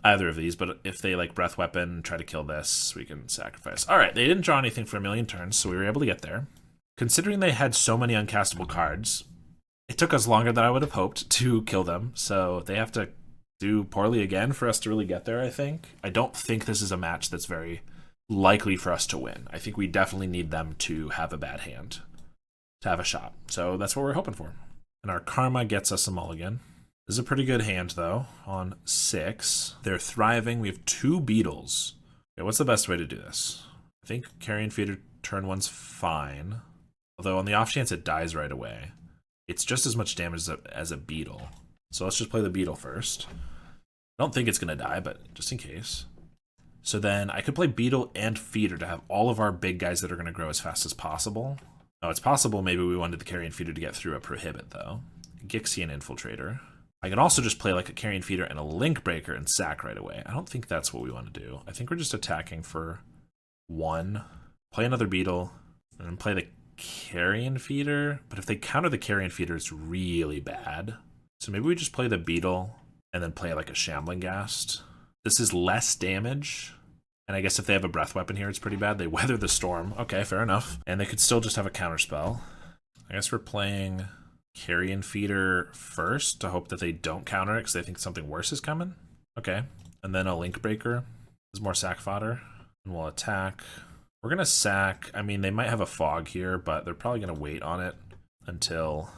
either of these, but if they like Breath Weapon and try to kill this, we can sacrifice. Alright, they didn't draw anything for a million turns, so we were able to get there. Considering they had so many uncastable cards, it took us longer than I would have hoped to kill them, so they have to do poorly again for us to really get there, I think. I don't think this is a match that's very likely for us to win. I think we definitely need them to have a bad hand to have a shot, so that's what we're hoping for. And our Karma gets us a mulligan. This is a pretty good hand, though, on 6. They're thriving. We have 2 Beetles. Okay, what's the best way to do this? I think Carrion Feeder turn 1's fine. Although on the off chance it dies right away, it's just as much damage as a Beetle. So let's just play the Beetle first. I don't think it's going to die, but just in case. So then I could play Beetle and Feeder to have all of our big guys that are going to grow as fast as possible. Oh, it's possible maybe we wanted the Carrion Feeder to get through a Prohibit, though. Gixian Infiltrator. I can also just play like a Carrion Feeder and a Link Breaker and sack right away. I don't think that's what we want to do. I think we're just attacking for 1. Play another Beetle, and then play the Carrion Feeder. But if they counter the Carrion Feeder, it's really bad. So maybe we just play the Beetle and then play like a Shambling Ghast. This is less damage. And I guess if they have a Breath Weapon here, it's pretty bad. They weather the storm. Okay, fair enough. And they could still just have a counterspell. I guess we're playing Carrion Feeder first to hope that they don't counter it because they think something worse is coming. Okay. And then a Link Breaker is more sack fodder. And we'll attack. We're going to sack. I mean, they might have a Fog here, but they're probably going to wait on it until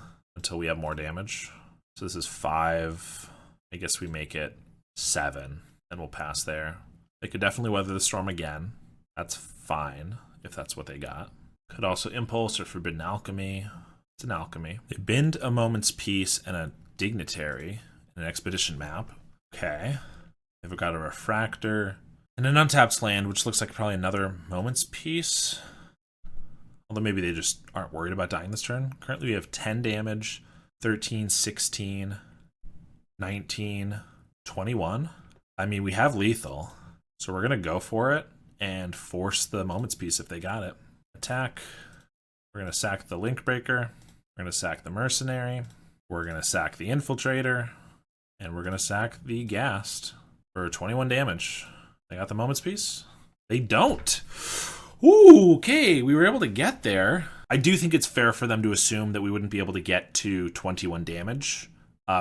we have more damage. So this is 5. I guess we make it 7. And we'll pass there. They could definitely weather the storm again. That's fine, if that's what they got. Could also Impulse or Forbidden Alchemy. It's an Alchemy. They bend a Moment's Peace and a Dignitary in an Expedition map. Okay. They've got a Refractor and an untapped land, which looks like probably another Moment's Peace. Although maybe they just aren't worried about dying this turn. Currently we have 10 damage, 13, 16, 19, 21. I mean, we have lethal. So we're going to go for it and force the Moment's Peace if they got it. Attack. We're going to sack the Link Breaker. We're going to sack the Mercenary. We're going to sack the Infiltrator. And we're going to sack the Ghast for 21 damage. They got the Moment's Peace? They don't. Ooh, okay. We were able to get there. I do think it's fair for them to assume that we wouldn't be able to get to 21 damage.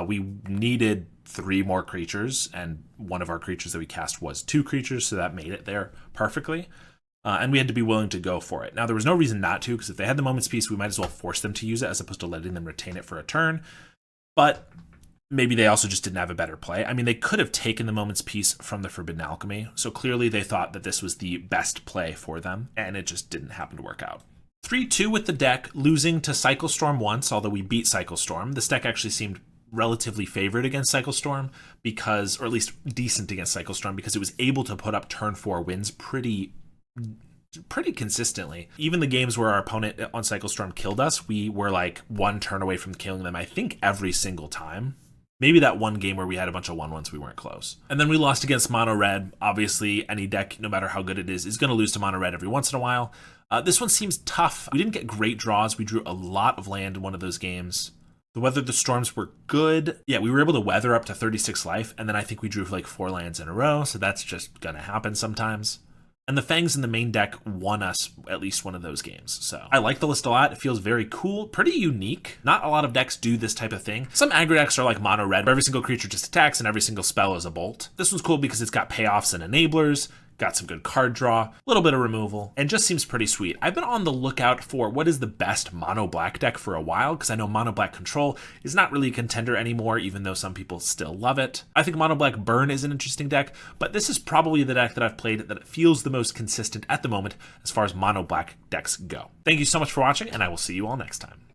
We needed 3 more creatures, and one of our creatures that we cast was 2 creatures, so that made it there perfectly. And we had to be willing to go for it. Now, there was no reason not to, because if they had the Moment's Peace, we might as well force them to use it as opposed to letting them retain it for a turn. But maybe they also just didn't have a better play. I mean, they could have taken the Moment's Peace from the Forbidden Alchemy, so clearly they thought that this was the best play for them, and it just didn't happen to work out. 3-2 with the deck, losing to Cycle Storm once, although we beat Cycle Storm. This deck actually seemed relatively favored against Cycle Storm because, or at least decent against Cycle Storm, because it was able to put up turn 4 wins pretty consistently. Even the games where our opponent on Cycle Storm killed us, we were like 1 turn away from killing them, I think every single time. Maybe that one game where we had a bunch of 1/1s, we weren't close. And then we lost against Mono Red. Obviously, any deck, no matter how good it is going to lose to Mono Red every once in a while. This one seems tough. We didn't get great draws. We drew a lot of land in one of those games. The Weather the Storms were good. Yeah, we were able to weather up to 36 life, and then I think we drew like 4 lands in a row, so that's just going to happen sometimes. And the Fangs in the main deck won us at least one of those games. So I like the list a lot. It feels very cool, pretty unique. Not a lot of decks do this type of thing. Some aggro decks are like Mono Red, where every single creature just attacks and every single spell is a bolt. This one's cool because it's got payoffs and enablers, got some good card draw, a little bit of removal, and just seems pretty sweet. I've been on the lookout for what is the best mono black deck for a while, because I know mono black control is not really a contender anymore, even though some people still love it. I think mono black burn is an interesting deck, but this is probably the deck that I've played that feels the most consistent at the moment as far as mono black decks go. Thank you so much for watching, and I will see you all next time.